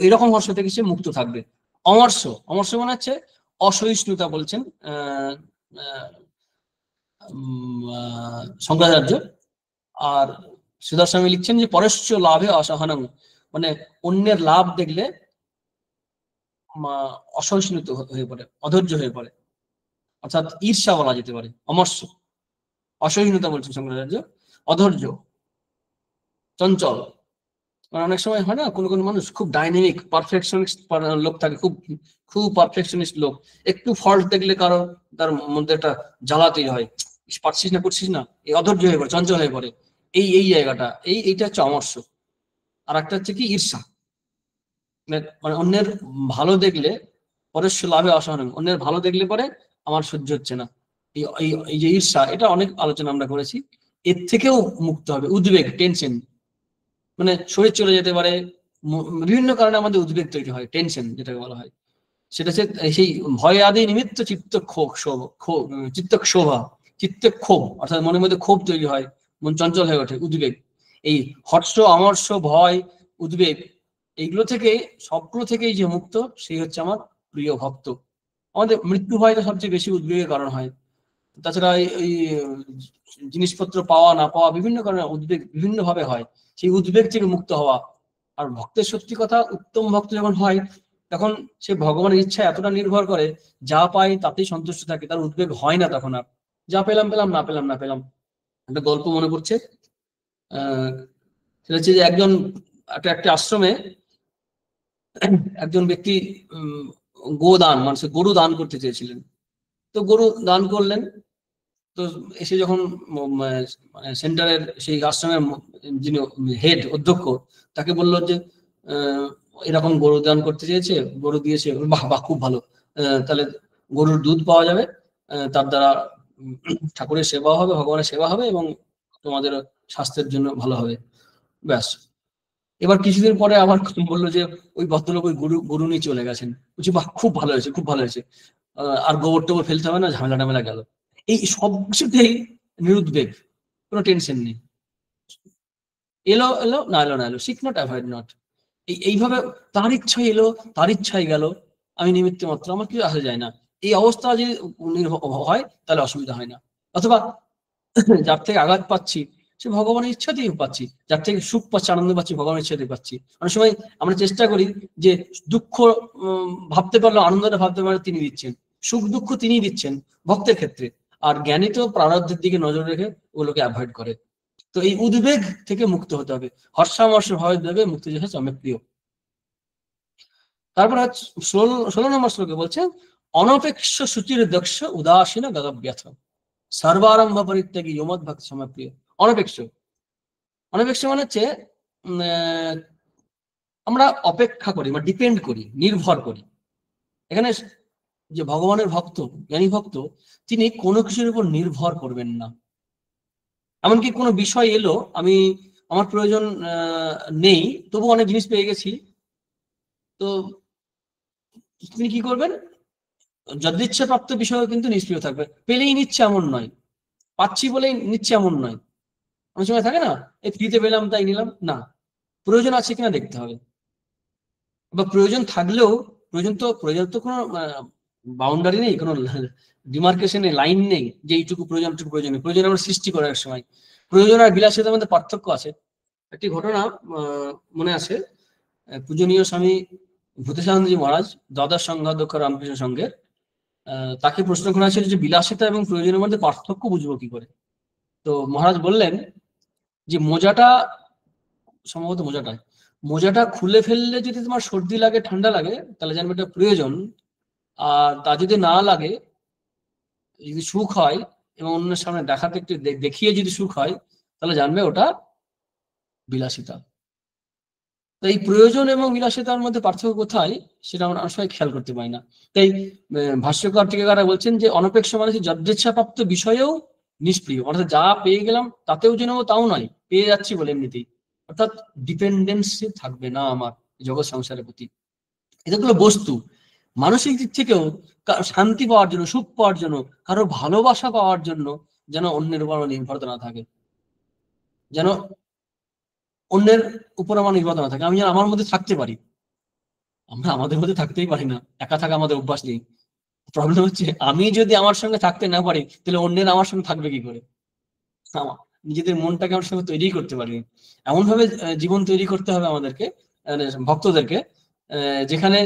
Speaker 1: এইরকম হর্ষ থেকে সে মুক্ত থাকবে। অমর্ষ, অমর্ষ মানে হচ্ছে অসহিষ্ণুতা বলছেন শঙ্করাচার্য। আর সুদর্শন লিখছেন যে পরশ্চ লাভে অসহানং, মানে অন্যের লাভ দেখলে অসহিষ্ণুত হয়ে পড়ে, অধৈর্য হয়ে পড়ে, অর্থাৎ ঈর্ষা বলা যেতে পারে। অমর্ষ, অসহিষ্ণুতা বলছেন শঙ্করাচার্য, অধৈর্য, চঞ্চল। মানে অনেক সময় হয় না, কোন মানুষ খুব ডাইনামিক পারফেকশনিস্ট লোক থাকে, খুব খুব পারফেকশনিস্ট লোক, একটু ফল্ট দেখলে কারো তার মধ্যে একটা জ্বালা তৈরি হয়, করছিস না, এই অধৈর্য হয়ে পড়ে, চঞ্চল হয়ে পড়ে। এই জায়গাটা, এইটা হচ্ছে অমর্ষ। আর একটা হচ্ছে কি ঈর্ষা, মানে অন্যের ভালো দেখলে পরস্য লাভে অসহান, অন্যের ভালো দেখলে পরে আমার সহ্য হচ্ছে না, এই যে ঈর্ষা, এটা অনেক আলোচনা আমরা করেছি। এর থেকেও মুক্ত হবে। উদ্বেগ, টেনশন, মানে শরীর চলে যেতে পারে, বিভিন্ন কারণে আমাদের উদ্বেগ তৈরি হয়, টেনশন যেটাকে বলা হয়। সেটা হচ্ছে সেই ভয় আদি নিমিত্ত চিত্তক্ষোভ, অর্থাৎ মনের মধ্যে ক্ষোভ তৈরি হয়, মন চঞ্চল হয়ে ওঠে, উদ্বেগ। এই হর্ষ, অমর্ষ, ভয়, উদ্বেগ, এইগুলো থেকে, সবগুলো থেকেই যে মুক্ত, সেই হচ্ছে আমার প্রিয় ভক্ত। আমাদের মৃত্যু ভয়টা সবচেয়ে বেশি উদ্বেগের কারণ হয়। তাছাড়া এই জিনিসপত্র পাওয়া না পাওয়া, বিভিন্ন কারণে উদ্বেগ বিভিন্ন ভাবে হয়। সেই উদ্বেগ থেকে মুক্ত হওয়া। আর ভক্তের সত্যি কথা, উত্তম ভক্ত যখন হয়, তখন সে ভগবানের ইচ্ছা এতটা নির্ভর করে, যা পাই তাতেই সন্তুষ্ট থাকে, তার উদ্বেগ হয় না তখন আর। যা পেলাম পেলাম, না পেলাম না পেলাম। একটা গল্প মনে পড়ছে, সেটা হচ্ছে যে একটা আশ্রমে একজন ব্যক্তি গোদান, মানে গরু দান করতে চেয়েছিলেন। তো গরু দান করলেন। তো এসে যখন মানে সেন্টারের সেই আশ্রমের যিনি হেড, অধ্যক্ষ, তাকে বললো যে এরকম গরু দান করতে চেয়েছে, গরু দিয়েছে, বাহ বাহ খুব ভালো, তাহলে গরুর দুধ পাওয়া যাবে, তার দ্বারা ঠাকুরের সেবা হবে, ভগবানের সেবা হবে, এবং তোমাদের স্বাস্থ্যের জন্য ভালো হবে, ব্যাস। এবার কিছুদিন পরে আবার বললো যে ওই ভদ্রলোক ওই গরু নিয়ে চলে গেছেন। বলছি বাহ খুব ভালো হয়েছে, খুব ভালো হয়েছে, আর গোবর টোবর ফেলতে হবে না, ঝামেলা টামেলা গেল। এই সব কিছুতেই নিরুদ্বেগ, কোনো টেনশন নেই, এলো এলো, না এলো না এলো, সিক নট, অ্যাভয়েড নট। এইভাবে তার ইচ্ছাই এলো, তার ইচ্ছাই গেল, আমি নিমিত্ত মাত্র, আমার কিছু আসা যায় না। এই অবস্থা যদি হয়, তাহলে অসুবিধা হয় না। অথবা যার থেকে আঘাত পাচ্ছি, সে ভগবানের ইচ্ছাতেই পাচ্ছি, যার থেকে সুখ পাচ্ছি, আনন্দ পাচ্ছি, ভগবানের ইচ্ছাতেই পাচ্ছি। অনেক সময় আমরা চেষ্টা করি যে দুঃখ ভাবতে পারলেও আনন্দটা ভাবতে পারলে তিনি দিচ্ছেন, সুখ দুঃখ তিনিই দিচ্ছেন ভক্তের ক্ষেত্রে। আর জ্ঞানী তো প্রারব্ধের দিকে নজর রেখে ওগুলোকে অ্যাভয়েড করে। তো এই উদ্বেগ থেকে মুক্ত হতে হবে। হর্ষামর্ষ ভয় দেবে মুক্তি যেটা আমার প্রিয়। তারপর 16 নম্বর শ্লোকে বলছে, অনপেক্ষ সুচির দক্ষ উদাসীন গদব্যথ সর্বারম্ভ পরিত্যাগী যমদ ভক্ত সমপ্রিয়। অনপেক্ষ, অনপেক্ষ মানে হচ্ছে আমরা অপেক্ষা করি বা ডিপেন্ড করি, নির্ভর করি। এখানে যে ভগবানের ভক্ত, জ্ঞানী ভক্ত, তিনি কোনো কিছুর উপর নির্ভর করবেন না। এমনকি কোনো বিষয় এলো, আমার প্রয়োজন নেই, তবু অনেক জিনিস পেয়ে গেছি, তো তিনি কি করবেন, যদিচ্ছা প্রাপ্ত বিষয় কিন্তু নিষ্ক্রিয় থাকবে। পেলেই নিচ্ছে এমন নয়, পাচ্ছি বলেই নিচ্ছে এমন নয়। অনেক সময় থাকে না, এই ফ্রিতে পেলাম তাই নিলাম, না, প্রয়োজন আছে কিনা দেখতে হবে। বা প্রয়োজন থাকলেও, প্রয়োজন তো কোনো বাউন্ডারি নেই, কোনো ডিমার্কেশন নেই, লাইন নেই যে এইটুকু প্রয়োজন, এইটুকু প্রয়োজন নেই। প্রয়োজন আমরা সৃষ্টি করার সময়, প্রয়োজন আর বিলাসিতার মধ্যে পার্থক্য আছে। একটি ঘটনা মনে আছে, পূজনীয় স্বামী ভূতেশানন্দজি মহারাজ, দ্বাদশ সংঘাধ্যক্ষ রামকৃষ্ণ সংঘের, তাকে প্রশ্ন করা হয়েছিল যে বিলাসিতা এবং প্রয়োজনের মধ্যে পার্থক্য বুঝবো কি করে। তো মহারাজ বললেন যে সম্ভবত মোজাটা খুলে ফেললে যদি তোমার সর্দি লাগে, ঠান্ডা লাগে, তাহলে জানবে এটা প্রয়োজন। আর তা যদি না লাগে, যদি সুখ হয় এবং অন্যের সামনে দেখাতে একটু দেখিয়ে যদি সুখ হয়, তাহলে জানবে ওটা বিলাসিতা। তো এই প্রয়োজন এবং বিলাসিতার মধ্যে পার্থক্য কোথায়, সেটা আমরা অনেক সময় খেয়াল করতে পারি না। তাই ভাষ্যকার টিকাকাররা বলছেন যে অনপেক্ষ মানে যদৃচ্ছাপ্রাপ্ত বিষয়েও নিষ্প্রিয়, অর্থাৎ যা পেয়ে গেলাম তাতেও যেন তাও নয়, পেয়ে যাচ্ছি বলে এমনিতেই, অর্থাৎ ডিপেন্ডেন্সি থাকবে না আমার জগৎ সংসারের প্রতি। এগুলো বস্তু। মানসিক দিক থেকেও শান্তি পাওয়ার জন্য, সুখ পাওয়ার জন্য, কারো ভালোবাসা পাওয়ার জন্য যেন অন্যের উপর নির্ভরতা না থাকে, যেন অন্যের উপর আমার নির্ভরতা না থাকে, আমি যেন আমার মধ্যে থাকতে পারি। আমরা আমাদের মধ্যে থাকতেই পারি না, একা থাকা আমাদের অভ্যাস নেই। প্রবলেম হচ্ছে আমি যদি আমার সঙ্গে থাকতে না পারি, তাহলে অন্যের আমার সঙ্গে থাকবে কি করে? নিজেদের মনটাকে আমার সঙ্গে তৈরি করতে পারি। এমন ভাবে জীবন তৈরি করতে হবে আমাদেরকে, ভক্তদেরকে, যেখানে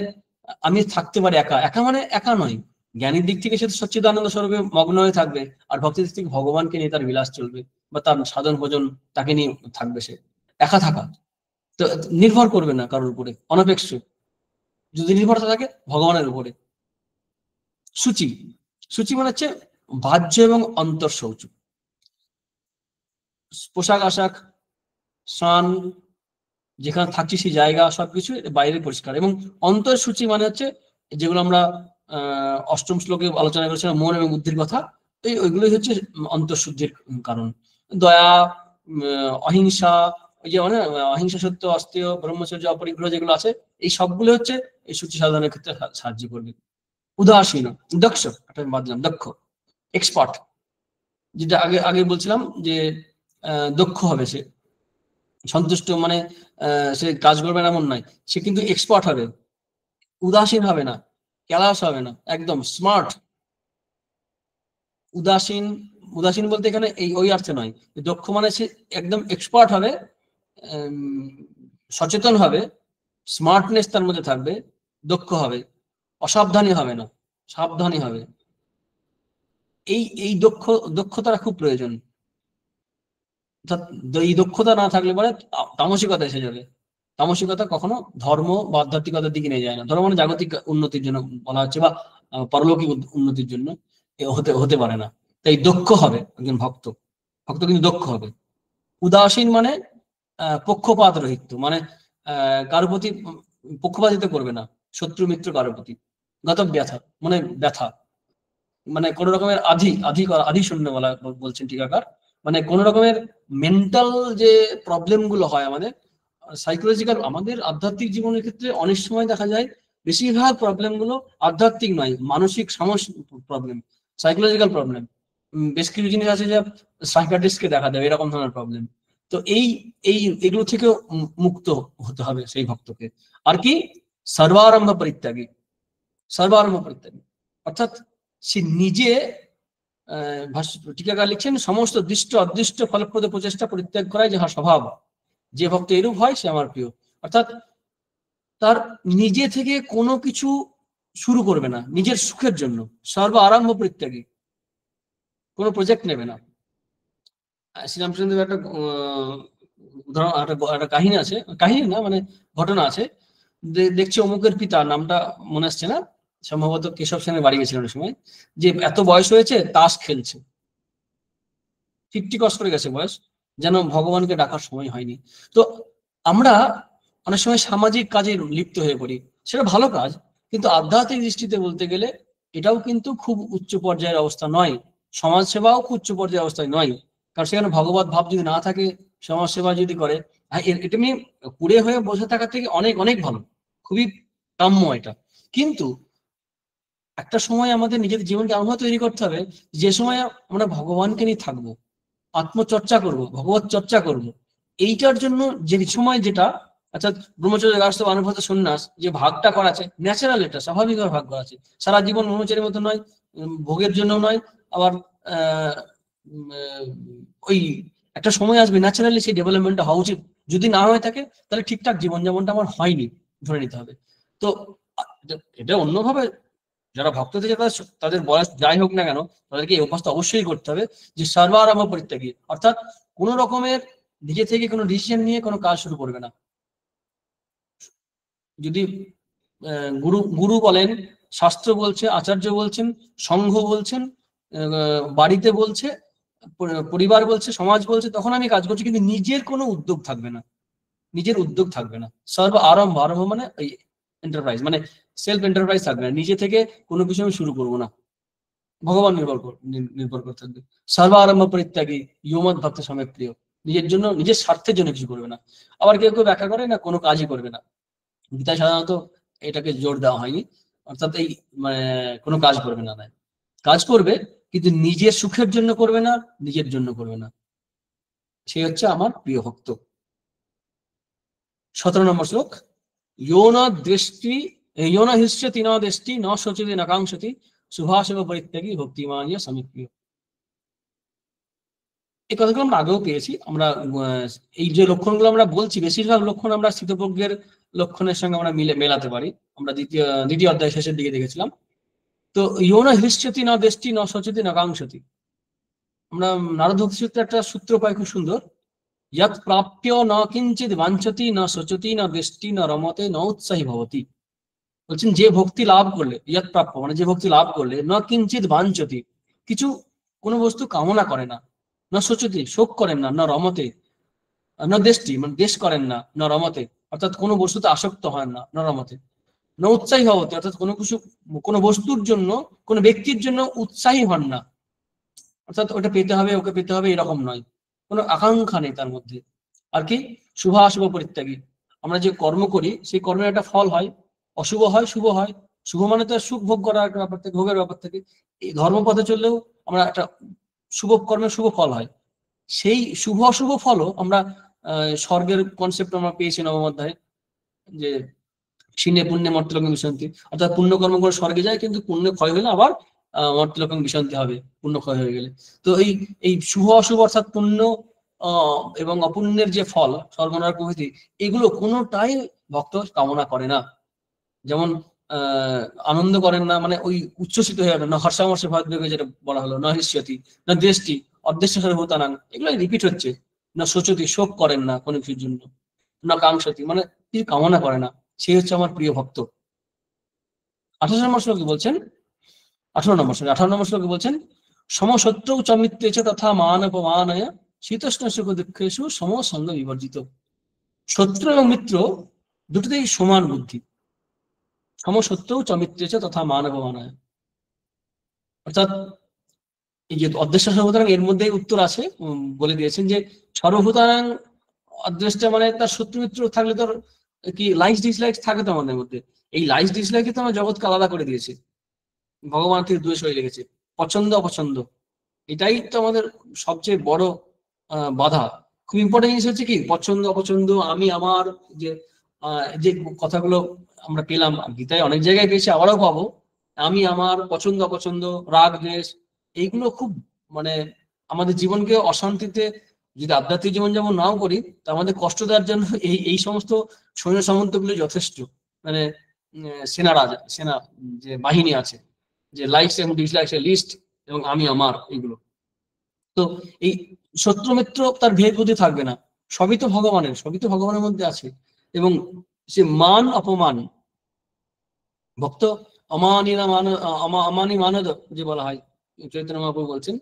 Speaker 1: আমি থাকতে পারি একা। একা মানে একা নয়, জ্ঞানের দিক থেকে সে সচ্চিদানন্দ স্বরূপে মগ্ন হয়ে থাকবে, আর ভক্তির দিক থেকে ভগবানকে নিয়ে তার বিলাস চলবে, বা তার সাধন ভোজন তাকে নিয়ে থাকবে। সে একা থাকা তো নির্ভর করবে না কারোর উপরে, অনপেক্ষ। যদি নির্ভরতা থাকে ভগবানের উপরে। সূচি সূচি মানে হচ্ছে বাহ্য এবং অন্তর শৌচ, পোশাক আশাক, স্নান, যেখানে থাকছি সেই জায়গা, সবকিছু বাইরে পরিষ্কার। এবং অন্তর সূচি মানে হচ্ছে যেগুলো আমরা অষ্টম শ্লোকে আলোচনা করেছিলাম, মন এবং বুদ্ধির কথা, ওইগুলোই হচ্ছে অন্তঃশুদ্ধির কারণ। দয়া, অহিংসা, ওই যে মানে অহিংসা, সত্য, অস্তেয়, ব্রহ্মচর্য, অপরিগ্রহ যেগুলো আছে, এই সবগুলো হচ্ছে এই সূচি সাধনের ক্ষেত্রে সাহায্য করবে। উদাসীন, দক্ষ, একটা বাদলাম, দক্ষ, এক্সপার্ট, যেটা আগে আগে বলছিলাম যে দক্ষ হবে সে, সন্তুষ্ট মানে সে কাজ করবে না এমন নয়, সে কিন্তু এক্সপার্ট হবে। উদাসীন হবে না, ক্যালাস হবে না, একদম স্মার্ট। উদাসীন, উদাসীন বলতে এখানে এই ওই অর্থে নয়, দক্ষ মানে সে একদম এক্সপার্ট হবে, সচেতন হবে, স্মার্টনেস তার মধ্যে থাকবে, দক্ষ হবে, অসাবধানী হবে না, সাবধানী হবে। এই এই দক্ষতাটা খুব প্রয়োজন। এই দক্ষতা না থাকলে পরে তামসিকতা এসে যাবে। তামসিকতা কখনো ধর্ম বা আধ্যাত্মিকতার দিকে নিয়ে যায় না। ধর্ম মানে জাগতিক উন্নতির জন্য বলা হচ্ছে, বা পারলৌকিক উন্নতির জন্য হতে হতে পারে না। তাই দক্ষ হবে একজন ভক্ত, ভক্ত কিন্তু দক্ষ হবে। উদাসীন মানে পক্ষপাত রহিত, মানে কারো প্রতি পক্ষপাতিত্ব করবে না, শত্রু মিত্র কারো প্রতি। গত ব্যথা মানে ব্যথা, মানে কোন রকমের আধি শূন্য বলা বলছেন টিকাকার, মানে কোন রকমের মেন্টাল যে প্রবলেম গুলো হয় আমাদের, সাইকোলজিক্যাল, আমাদের আধ্যাত্মিক জীবনের ক্ষেত্রে অনেক সময় দেখা যায় বেশিরভাগ প্রবলেম গুলো আধ্যাত্মিক নয়, মানসিক সমস্যা, প্রবলেম, সাইকোলজিক্যাল প্রবলেম। বেশ কিছু জিনিস আছে যা সাইকিয়াট্রিস্টকে দেখা দেবে, এরকম ধরনের প্রবলেম। তো এই এই এগুলো থেকেও মুক্ত হতে হবে সেই ভক্তকে। আর কি, সর্বারম্ভ পরিত্যাগী, সর্বারম্ভ পরিত্যাগী অর্থাৎ সে নিজে, টিকাকার লিখছেন, সমস্ত দৃষ্ট অদৃষ্ট ফলপ্রদ প্রচেষ্টা পরিত্যাগ করাই যাহা স্বভাব, যে ভক্ত এরূপ হয় সে আমার প্রিয়। অর্থাৎ তার নিজে থেকে কোনো কিছু শুরু করবে না নিজের সুখের জন্য, সর্ব আরম্ভ পরিত্যাগী, কোনো প্রজেক্ট নেবে না। শ্রীরামচন্দ্রের একটা উদাহরণ, একটা কাহিনী আছে, কাহিনী না মানে ঘটনা আছে। দেখছি অমুকের পিতা, নামটা মনে আসছে না, সম্ভবত কেশব সেনের বাড়ি গেছিলেন সময়, যে এত বয়স হয়েছে তাস খেলছে, 50 ক্রস করে গেছে বয়স, যেন ভগবানকে ডাকার সময় হয়নি। তো আমরা অনেক সময় সামাজিক কাজে লিপ্ত হয়ে পড়ি, সেটা ভালো কাজ, কিন্তু আধ্যাত্মিক দৃষ্টিতে বলতে গেলে এটাও কিন্তু খুব উচ্চ পর্যায়ের অবস্থা নয়, সমাজ সেবাও খুব উচ্চ পর্যায়ের অবস্থায় নয়। কারণ সেখানে ভগবত ভাব যদি না থাকে, সমাজ সেবা যদি করে, এটা নিয়ে কুড়ে হয়ে বসে থাকার থেকে অনেক অনেক ভালো, খুবই কাম্য এটা। কিন্তু একটা সময় আমাদের নিজেদের জীবনকে এমনভাবে তৈরি করতে হবে, যে সময় আমরা ভগবানকে নিয়ে থাকবো, আত্মচর্চা করব, ভগবত চর্চা করব। এইটার জন্য যে সময় যেটা আচ্ছা, ব্রহ্মচর্য, গার্হস্থ্য, বানপ্রস্থ, সন্ন্যাস যে ভাগটা করা আছে, ন্যাচারাল, এটা স্বাভাবিকভাবে ভাগ করা আছে। সারা জীবন ব্রহ্মচারীর মতো নয়, ভোগের জন্য নয়, আবার আহ, ওই একটা সময় আসবে ন্যাচারালি সেই ডেভেলপমেন্টটা হওয়া উচিত। যদি না হয়ে থাকে তাহলে ঠিকঠাক জীবনযাপনটা আমার হয়নি, ধরে নিতে হবে। তো এটা অন্যভাবে যারা ভক্ত থেকে তাদের তাদের বয়স যাই হোক না কেন, তাদেরকে এই অভ্যাসটা অবশ্যই করতে হবে যে সর্বারম্ভ পরিত্যাগী, অর্থাৎ কোন রকমের নিজে থেকে কোনো ডিসিশন নিয়ে কোনো কাজ শুরু করবে না। যদি গুরু গুরু বলেন, শাস্ত্র বলছে, আচার্য বলছেন, সংঘ বলছেন, বাড়িতে বলছে, পরিবার বলছে, সমাজ বলছে, তখন আমি কাজ করছি, কিন্তু নিজের কোনো উদ্যোগ থাকবে না, নিজের উদ্যোগ থাকবে না। সর্ব আরম্ভ, আরম্ভ মানে ওই এন্টারপ্রাইজ, মানে সেলফ এন্টারপ্রাইজ থাকবে না, নিজে থেকে কোনো কিছু আমি শুরু করবো না, ভগবান নির্ভর করে থাকবে। সর্ব আরম্ভ পরিত্যাগী ইয়মৎ ভক্ত সমেত প্রিয়, নিজের জন্য, নিজের স্বার্থের জন্য কিছু করবে না। আবার কেউ কেউ ব্যাখ্যা করে না কোনো কাজই করবে না, গীতায় সাধারণত এটাকে জোর দেওয়া হয়নি, অর্থাৎ এই মানে কোনো কাজ করবে না, নয়, কাজ করবে কিন্তু নিজের সুখের জন্য করবে না, নিজের জন্য করবে না। সে হচ্ছে আমার প্রিয় ভক্ত। 17 নম্বর শ্লোক, ইয়োন দৃষ্টি, ইয়োন হিষ্যতি ন দৃষ্টি ন শোচতি ন কাঙ্ক্ষতি শুভাশুভ পরিত্যাগী ভক্তিমানীয় সমিপ্রিয়। এই কথাগুলো আমরা আগেও পেয়েছি। আমরা এই যে লক্ষণগুলো আমরা বলছি, বেশিরভাগ লক্ষণ আমরা স্থিতপ্রজ্ঞের লক্ষণের সঙ্গে আমরা মেলাতে পারি। আমরা দ্বিতীয় অধ্যায় শেষের দিকে দেখেছিলাম। তো ইয়োন হৃষ্যতি ন দৃষ্টি ন শোচতি ন কাঙ্ক্ষতি, আমরা নারদ ভক্তি সূত্রে একটা সূত্র পাই খুব সুন্দর, ইয়াত প্রাপ্য ন কিঞ্চিত বাঞ্ছতি ন শোচতি ন দৃষ্টি ন রমতে ন উৎসাহী ভবতি। বলছেন যে ভক্তি লাভ করলে, ইয়াত প্রাপ্য মানে যে ভক্তি লাভ করলে, ন কিঞ্চিত বাঞ্ছতি কিছু কোনো বস্তু কামনা করে না, ন শোচতি শোক করেন না, ন রমতে ন দৃষ্টি মানে দেশ করেন না, ন রমতে অর্থাৎ কোনো বস্তুতে আসক্ত হন না, ন রমতে ন উৎসাহী হবতে অর্থাৎ কোনো কিছু, কোনো বস্তুর জন্য, কোনো ব্যক্তির জন্য উৎসাহী হন না, অর্থাৎ ওটা পেতে হবে, ওকে পেতে হবে এরকম নয়, কোনো আকাঙ্ক্ষা নেই তার মধ্যে। আর কি শুভাশুভ পরিত্যাগী, আমরা যে কর্ম করি সেই কর্মের একটা ফল হয়, অশুভ হয়, শুভ হয়। শুভ মানে তো সুখ ভোগ করার একটা ব্যাপার থেকে, ভোগের ব্যাপার থেকে। এই ধর্মপথে চললেও আমরা একটা শুভ কর্মের শুভ ফল হয়, সেই শুভ অশুভ ফলও আমরা স্বর্গের কনসেপ্ট আমরা পেয়েছি নবম অধ্যায়ে, যে সিনে পুণ্যে মর্তলোকং বিশান্তি, অর্থাৎ পুণ্য কর্ম করে স্বর্গে যায়, কিন্তু পুণ্য ক্ষয় হলে আবার মর্তলোকং বিশান্তি হবে, পুণ্য ক্ষয় হয়ে গেলে। তো এই এই শুভ অশুভ অর্থাৎ পুণ্য এবং অপুণ্যের যে ফল, স্বর্গনরক প্রভৃতি, এগুলো কোনোটাই ভক্ত কামনা করে না। যেমন আনন্দ করেন না মানে ওই উচ্ছ্বসিত হয়ে যাবে না, হর্ষামর্ষে ভাবে যেটা বলা হলো, না হিষ্যতি না দৃষ্টি অদৃশ্য সর্বভূতানাং, এগুলো রিপিট হচ্ছে, না শোচতি শোক করেন না কোনো কিছুর জন্য, না কাঙ্ক্ষতি মানে কিছু কামনা করে না, সেই হচ্ছে আমার প্রিয় ভক্ত। 18 নম্বর শ্লোকে বলছেন, 18 নম্বর শ্লোকে বলছেন, সমশত্রু চমিত্রেচ তথা মান অপমানয় শীতোষ্ণ সুখ দুঃখেষু সমসঙ্গ বিবর্জিত। শত্রু এবং মিত্র দুটোতেই সমান বুদ্ধি, সমশত্রু চমিত্রেচ তথা মান অপমানয়, অর্থাৎ এই যে অদৃশ্য সর্বভূতাং এর মধ্যে উত্তর আছে, বলে দিয়েছেন যে সর্বভূতাং অদৃষ্ট মানে তার শত্রু মিত্র থাকলে তোর কি লাইকস ডিসলাইকস থাকে তো আমাদের মধ্যে, এই লাইকস ডিসলাইকে তো আমার জগৎকে আলাদা করে দিয়েছে, ভগবান থেকে দূরে সরে রেখেছে, পছন্দ অপছন্দ, এটাই তো আমাদের সবচেয়ে বড় বাধা। খুব ইম্পর্টেন্ট জিনিস হচ্ছে কি পছন্দ অপছন্দ, আমি আমার, যে যে কথাগুলো আমরা পেলাম গীতায়, অনেক জায়গায় পেয়েছি, আবারও পাবো, আমি আমার, পছন্দ অপছন্দ, রাগ দ্বেষ, এইগুলো খুব মানে আমাদের জীবনকে অশান্তিতে, যদি আধ্যাত্মিক জীবন যেমন নাও করি, তা আমাদের কষ্ট দেওয়ার জন্য এই এই সমস্ত সৈন্য সামন্তগুলো যথেষ্ট। মানে সেনা রাজা, সেনা যে বাহিনী আছে, যে লাইকস এবং ডিসলাইকস এর লিস্ট, এবং আমি আমার, এগুলো। তো এই শত্রু মিত্র তার ভেদ বুদ্ধি থাকবে না, সবই তো ভগবানের, সবই তো ভগবানের মধ্যে আছে। এবং সে মান অপমান, ভক্ত অমানি না মান, অমানি মানদ যে বলা হয়, চৈতন্য মহাপ্রভু বলছেন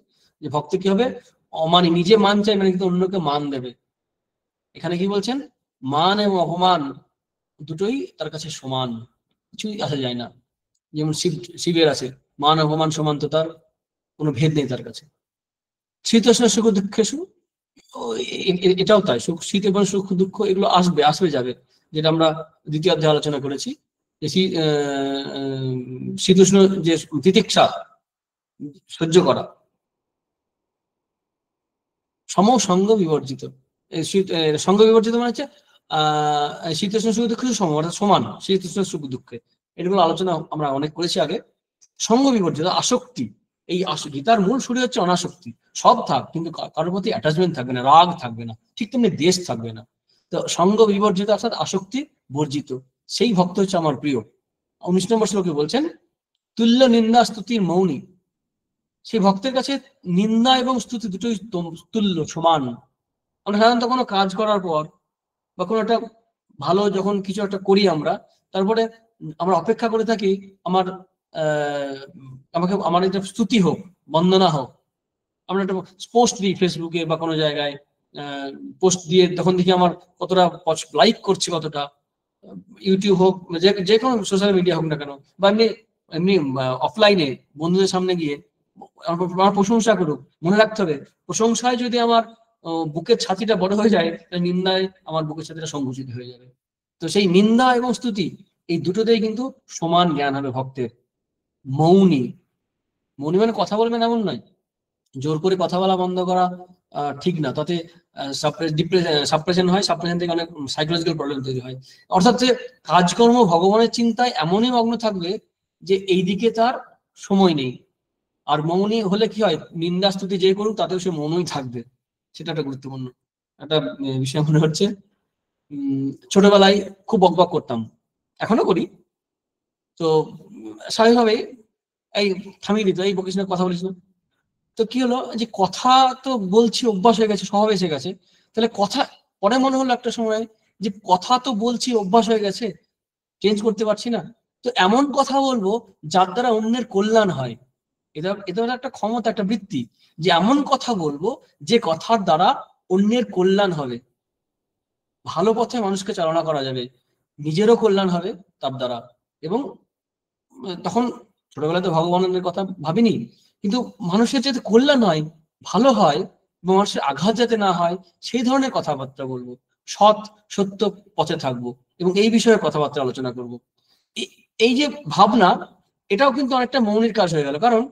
Speaker 1: যে ভক্ত কি হবে, অমানি নিজে মান চাই মানে কিন্তু অন্যকে মান দেবে। এখানে কি বলছেন, মান এবং অপমান দুটোই তার কাছে সমান, কিছুই আসা যায় না। যেমন শিবের আছে মান অপমান সমান, তো তার কোনো ভেদ নেই তার কাছে। শীতোষ্ণ সুখ দুঃখেষু, এটাও তাই, সুখ শীত এবং সুখ দুঃখ এগুলো আসবে, আসবে যাবে, যেটা আমরা দ্বিতীয় অধ্যায়ে আলোচনা করেছি। যে শীতোষ্ণ যে তিতিক্ষা সহ্য করা, সমসঙ্গ বিবর্জিত, সঙ্গ বিবর্জিত মানে হচ্ছে শীতোষ্ণ সুখ দুঃখ সমান, অর্থাৎ সমান শীতোষ্ণ সুখ দুঃখে। এগুলো আলোচনা আমরা অনেক করেছি আগে। সঙ্গ বিবর্জিত আসক্তি, এই গীতার মূল সুরে হচ্ছে অনাসক্তি। সব থাক, কিন্তু কারোর প্রতি অ্যাটাচমেন্ট থাকবে না, রাগ থাকবে না, ঠিক তেমনি দেশ থাকবে না। তো সঙ্গ বিবর্জিত অর্থাৎ আসক্তি বর্জিত, সেই ভক্ত হচ্ছে আমার প্রিয়। 19 নম্বর শ্লোকে বলছেন তুল্য নিন্দা স্তুতির মৌনী, সেই ভক্তের কাছে নিন্দা এবং স্তুতি দুটোই তুল্য, সমান। আমরা সাধারণত কোনো কাজ করার পর বা কোনো একটা ভালো যখন কিছু একটা করি আমরা, তারপরে আমরা অপেক্ষা করে থাকি আমার আমার একটা স্তুতি হোক, বন্দনা হোক। আমরা একটা পোস্ট দিই ফেসবুকে বা কোনো জায়গায়, পোস্ট দিয়ে তখন দেখি আমার কতটা লাইক করছে, কতটা, ইউটিউব হোক, যে কোনো সোশ্যাল মিডিয়া হোক না কেন, বা এমনি এমনি অফলাইনে বন্ধুদের সামনে গিয়ে আমার প্রশংসা করুক। মনে রাখতে হবে, প্রশংসায় যদি আমার বুকের ছাতিটা বড় হয়ে যায়, নিন্দায় আমার বুকের ছাতিটা সংকুচিত হয়ে যাবে। তো সেই নিন্দা এবং স্তুতি, এই দুটোতেই কিন্তু সমান জ্ঞান হবে ভক্তের। মৌনী, মৌনী মানে কথা বলবেন এমন নয়, জোর করে কথা বলা বন্ধ করা ঠিক না, তাতে সাপ্রেশন হয়, সাপ্রেশন থেকে অনেক সাইকোলজিক্যাল প্রবলেম তৈরি হয়। অর্থাৎ যে কাজকর্ম ভগবানের চিন্তায় এমনই মগ্ন থাকবে যে এইদিকে তার সময় নেই। আর মৌনী হলে কি হয়, নিন্দা স্তুতি যে করুক তাতেও সে মৌনই থাকবে। সেটা একটা গুরুত্বপূর্ণ একটা বিষয় মনে হচ্ছে। ছোটবেলায় খুব বকবক করতাম, এখনো করি। তো স্বাভাবিকভাবেই এই থামিয়ে দিত, এই বকিস না, কথা বলিস না। তো কি হলো, যে কথা তো বলছি, অভ্যাস হয়ে গেছে, স্বভাব এসে গেছে। তাহলে কথা, পরে মনে হলো একটা সময় যে কথা তো বলছি, অভ্যাস হয়ে গেছে, চেঞ্জ করতে পারছি না। তো এমন কথা বলবো যার দ্বারা অন্যের কল্যাণ হয়। এটা এটা হলো একটা ক্ষমতা, একটা বৃত্তি, যে এমন কথা বলবো যে কথার দ্বারা অন্যের কল্যাণ হবে, ভালো পথে মানুষকে চালনা করা যাবে, নিজেরও কল্যাণ হবে তার দ্বারা। এবং তখন ছোটবেলায় তো ভগবানের কথা ভাবিনি, কিন্তু মানুষের যাতে কল্যাণ হয়, ভালো হয়, এবং মানুষের আঘাত যাতে না হয়, সেই ধরনের কথাবার্তা বলবো, সৎ সত্য পথে থাকবো, এবং এই বিষয়ে কথাবার্তা আলোচনা করব। এই যে ভাবনা, এটাও কিন্তু অনেকটা মৌনির কাজ হয়ে গেল। কারণ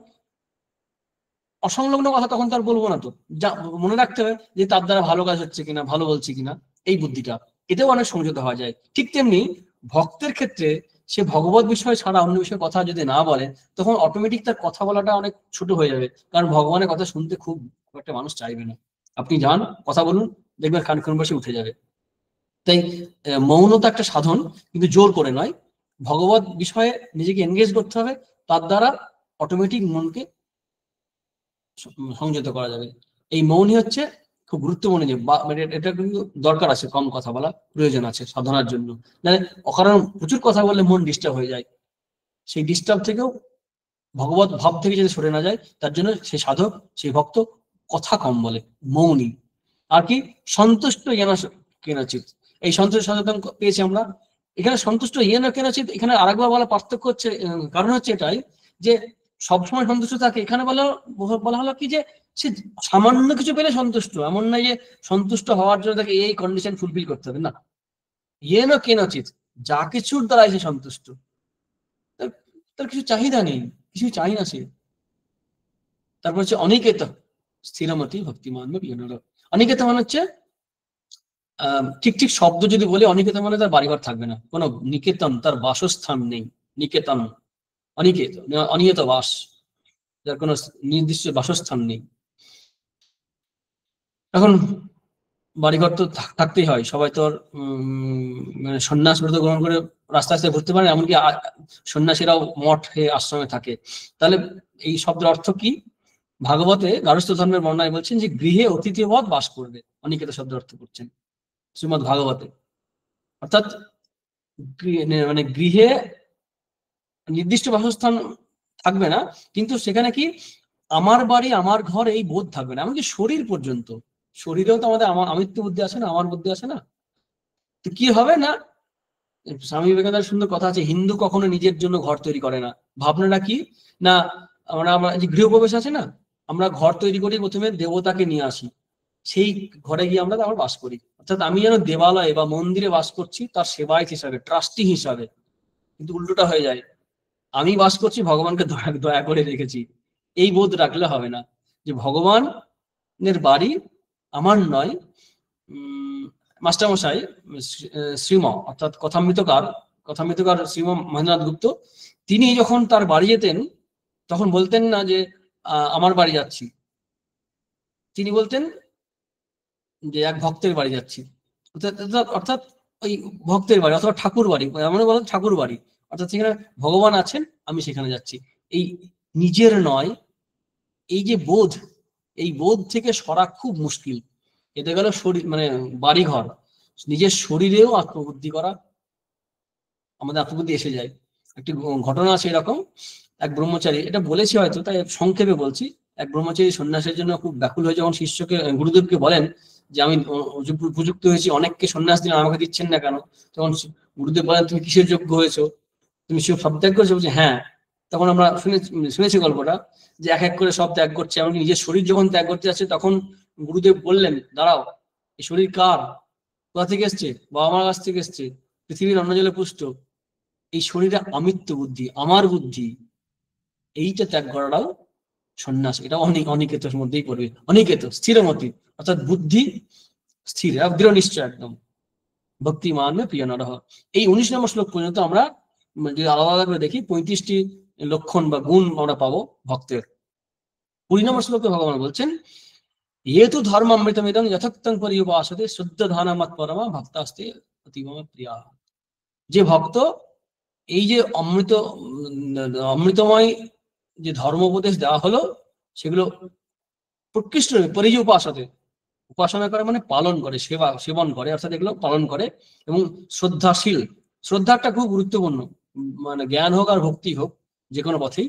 Speaker 1: অসংলগ্ন কথা তখন তার বলবো না, তো যা মনে রাখতে হবে যে তার দ্বারা ভালো কাজ হচ্ছে কিনা, ভালো বলছি কিনা, এই বুদ্ধিটা, এটাও অনেক সমঝোতা হওয়া যায়। ঠিক তেমনি ভক্তের ক্ষেত্রে সে ভগবত বিষয় ছাড়া অন্য বিষয়ে কথা যদি না বলে, তখন অটোমেটিক তার কথা বলাটা অনেক ছোট হয়ে যাবে। কারণ ভগবানের কথা শুনতে খুব একটা মানুষ চাইবে না। আপনি যান, কথা বলুন, দেখবেন খানিক্ষণ বসে উঠে যাবে। তাই মৌনতা একটা সাধন, কিন্তু জোর করে নয়। ভগবত বিষয়ে নিজেকে এনগেজ করতে হবে, তার দ্বারা অটোমেটিক মনকে সংযত করা যাবে। এই মৌনই হচ্ছে খুব গুরুত্বপূর্ণ, যে এটা কিন্তু দরকার আছে, কম কথা বলা প্রয়োজন আছে সাধনার জন্য। মানে অকারণ প্রচুর কথা বললে মন ডিস্টার্ব হয়ে যায়, সেই ডিস্টার্ব থেকেও ভগবত ভাব থেকে যদি সরে না যায়, তার জন্য সেই সাধক, সেই ভক্ত কথা কম বলে, মৌনী। আর কি, সন্তুষ্ট কেনাচিত, এই সন্তুষ্ট সচেতন পেয়েছি আমরা। এখানে সন্তুষ্ট কেনাচিত, এখানে আরেকবার বলা পার্থক্য হচ্ছে, কারণ হচ্ছে এটাই যে সবসময় সন্তুষ্ট থাকে। এখানে বলা হলো কি, যে সে সামান্য কিছু পেলে সন্তুষ্ট, এমন নয় যে সন্তুষ্ট হওয়ার জন্য তাকে এই কন্ডিশন ফুলফিল করতে হবে, না। কেনাচিত, যা কিছুর দ্বারা সে সন্তুষ্ট, তার কিছু চাহিদা নেই, কিছু চাই না সে। তারপর হচ্ছে অনিকেত স্থিরমতি ভক্তিমান। অনিকেত মানে হচ্ছে ঠিক ঠিক শব্দ যদি বলি, অনিকেত মানে তার বাড়িঘর থাকবে না, কোনো নিকেতন, তার বাসস্থান নেই। নিকেতন, অনিকেত, অনিয়ত বাস, যার কোনো নির্দিষ্ট বাসস্থান নেই। এখন বাড়িঘর তো থাকতেই হয়, সবাই তো মানে সন্ন্যাস ব্রত গ্রহণ করে রাস্তা রাস্তায় ঘুরতে পারে, এমনকি সন্ন্যাসীরাও মঠে আশ্রমে থাকে। তাহলে এই শব্দের অর্থ কি? ভাগবতে গারস্থ ধর্মের বর্ণনায় বলছেন যে গৃহে অতিথিবৎ বাস করবে, অনিকেত শব্দের অর্থ করছেন শ্রীমদ ভাগবতে। অর্থাৎ মানে গৃহে নির্দিষ্ট বাসস্থান থাকবে না, কিন্তু সেখানে কি আমার বাড়ি আমার ঘর এই বোধ থাকবে না। এমনকি শরীর পর্যন্ত, শরীরেও তো আমাদের আমিত্ব বুদ্ধি আছে না, আমার বুদ্ধি আছে না। তো কি হবে না, স্বামী বিবেকানন্দের সুন্দর কথা আছে, হিন্দু কখনো নিজের জন্য ঘর তৈরি করে না। ভাবনাটা কি না, আমরা যে গৃহপ্রবেশ আছে না, আমরা ঘর তৈরি করি, প্রথমে দেবতাকে নিয়ে আসি, সেই ঘরে গিয়ে আমরা আবার বাস করি। অর্থাৎ আমি যেন দেবালয়ে বা মন্দিরে বাস করছি, তার সেবায়ত হিসাবে, ট্রাস্টি হিসাবে। কিন্তু উল্টোটা হয়ে যায়, আমি বাস করছি, ভগবানকে দয়া করে রেখেছি, এই বোধ রাখলে হবে না, যে ভগবানের বাড়ি আমার নয়, মাস্টারমশাই শ্রীম অর্থাৎ কথামৃতকার শ্রীম মহেন্দ্রনাথ গুপ্ত, তিনি যখন তার বাড়ি যেতেন তখন বলতেন না যে আমার বাড়ি যাচ্ছি, তিনি বলতেন যে এক ভক্তের বাড়ি যাচ্ছি। অর্থাৎ ওই ভক্তের বাড়ি অথবা ঠাকুর বাড়ি, আমরা বলেন ঠাকুর বাড়ি, অর্থাৎ সেখানে ভগবান আছেন, আমি সেখানে যাচ্ছি। এই নিজের নয়, এই যে বোধ, এই বোধ থেকে সরা খুব মুশকিল। এটা গেল শরীর মানে বাড়িঘর, নিজের শরীরেও আত্মবুদ্ধি করা, আমাদের আত্মবুদ্ধি এসে যায়। একটি ঘটনা আছে এরকম, এক ব্রহ্মচারী, এটা বলেছি হয়তো তাই সংক্ষেপে বলছি, এক ব্রহ্মচারী সন্ন্যাসের জন্য খুব ব্যাকুল হয়ে যখন শিষ্যকে গুরুদেবকে বলেন যে আমি উপযুক্ত হয়েছি, অনেককে সন্ন্যাস দিলেন, আমাকে দিচ্ছেন না কেন? তখন গুরুদেব বলেন তুমি কিসের যোগ্য হয়েছো, তুমি সব ত্যাগ করেছো? বলছে হ্যাঁ। তখন আমরা শুনেছি গল্পটা, যে এক এক করে সব ত্যাগ করছে, এমনকি নিজের শরীর যখন ত্যাগ করতে যাচ্ছে তখন গুরুদেব বললেন দাঁড়াও, এই শরীর কার, কোথা থেকে এসছে? বাবা মার কাছ থেকে এসছে, পৃথিবীর অন্য জলে পুষ্ট, এই শরীরে আমিত্ব বুদ্ধি, আমার বুদ্ধি, এইটা ত্যাগ করাটাও সন্ন্যাস। এটা অনিকেতর মধ্যেই পড়বে, অনিকেত স্থিরমতি, অর্থাৎ বুদ্ধি স্থির, দৃঢ় নিশ্চয় একদম। ভক্তি মানবে প্রিয় নরহ। এই 19 নম্বর শ্লোক পর্যন্ত আমরা যদি আলাদা আলাদা করে দেখি 35টি লক্ষণ বা গুণ আমরা পাবো ভক্তের। 20 নম্বর শ্লোকে ভগবান বলছেন এতু ধর্ম অমৃতমিদং যথোক্তং পরিউপাসতে শুদ্ধ ধানামাত পরমা ভক্তাস্তে অতীব প্রিয়া। যে ভক্ত এই যে অমৃতময় যে ধর্ম উপদেশ দেওয়া হলো সেগুলো প্রকৃষ্ট পরিউপাসতে, উপাসনা করে মানে পালন করে, সেবন করে, অর্থাৎ এগুলো পালন করে, এবং শ্রদ্ধাশীল, শ্রদ্ধাটা খুব গুরুত্বপূর্ণ, মানে জ্ঞান হোক আর ভক্তি হোক যে কোনো পথেই,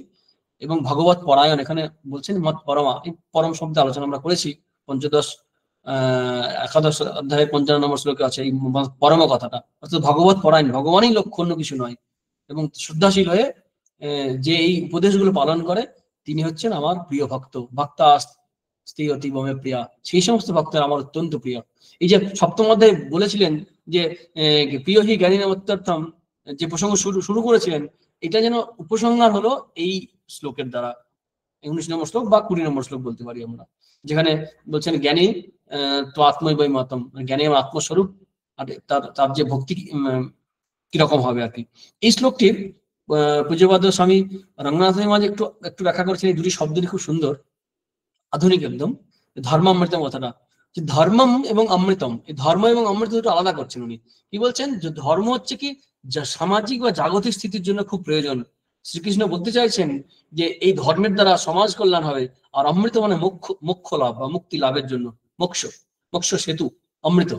Speaker 1: এবং ভগবত পরায়ণ, এখানে বলছেন মত পরমা, এই পরম শব্দে আলোচনা আমরা করেছি একাদশ অধ্যায়ের 55 নম্বর শ্লোকে আছে এই পরম কথাটা, অর্থাৎ ভগবত পরায়ণ, ভগবানই লক্ষ্য, অন্য কিছু নয়, এবং শ্রদ্ধাশীল হয়ে যে এই উপদেশগুলো পালন করে তিনি হচ্ছেন আমার প্রিয় ভক্ত। ভক্তা স্ত্রী অতীব মে প্রিয়া, সেই সমস্ত ভক্তরা আমার অত্যন্ত প্রিয়। এই যে সপ্তম অধ্যায়ে বলেছিলেন যে প্রিয় হি জ্ঞানী নামোত্তরম, যে প্রসঙ্গ শুরু করেছিলেন, এটা যেন উপসংহার হলো এই শ্লোকের দ্বারা, 19 নম্বর শ্লোক বা 20 নম্বর শ্লোক বলতে পারি আমরা, যেখানে বলছেন জ্ঞানী তো আত্মই বৈ মতম, জ্ঞানী আমার আত্মস্বরূপ, আর তার যে ভক্তি কিরকম হবে আর কি। এই শ্লোকটির পূজ্যপাদ স্বামী রঙ্গনাথের মাঝে একটু একটু ব্যাখ্যা করেছেন, এই দুটি শব্দটি খুব সুন্দর, আধুনিক একদম। ধর্মামৃতম কথাটা, যে ধর্মম এবং অমৃতম, এই ধর্ম এবং অমৃত দুটো আলাদা করছেন উনি। কি বলছেন, যে ধর্ম হচ্ছে কি যা সামাজিক বা জাগতিক স্থিতির জন্য খুব প্রয়োজন। শ্রীকৃষ্ণ বলতে চাইছেন যে এই ধর্মের দ্বারা সমাজ কল্যাণ হবে, আর অমৃত মানে মোক্ষ লাভ বা মুক্তি লাভের জন্য, মোক্ষ সেতু অমৃত,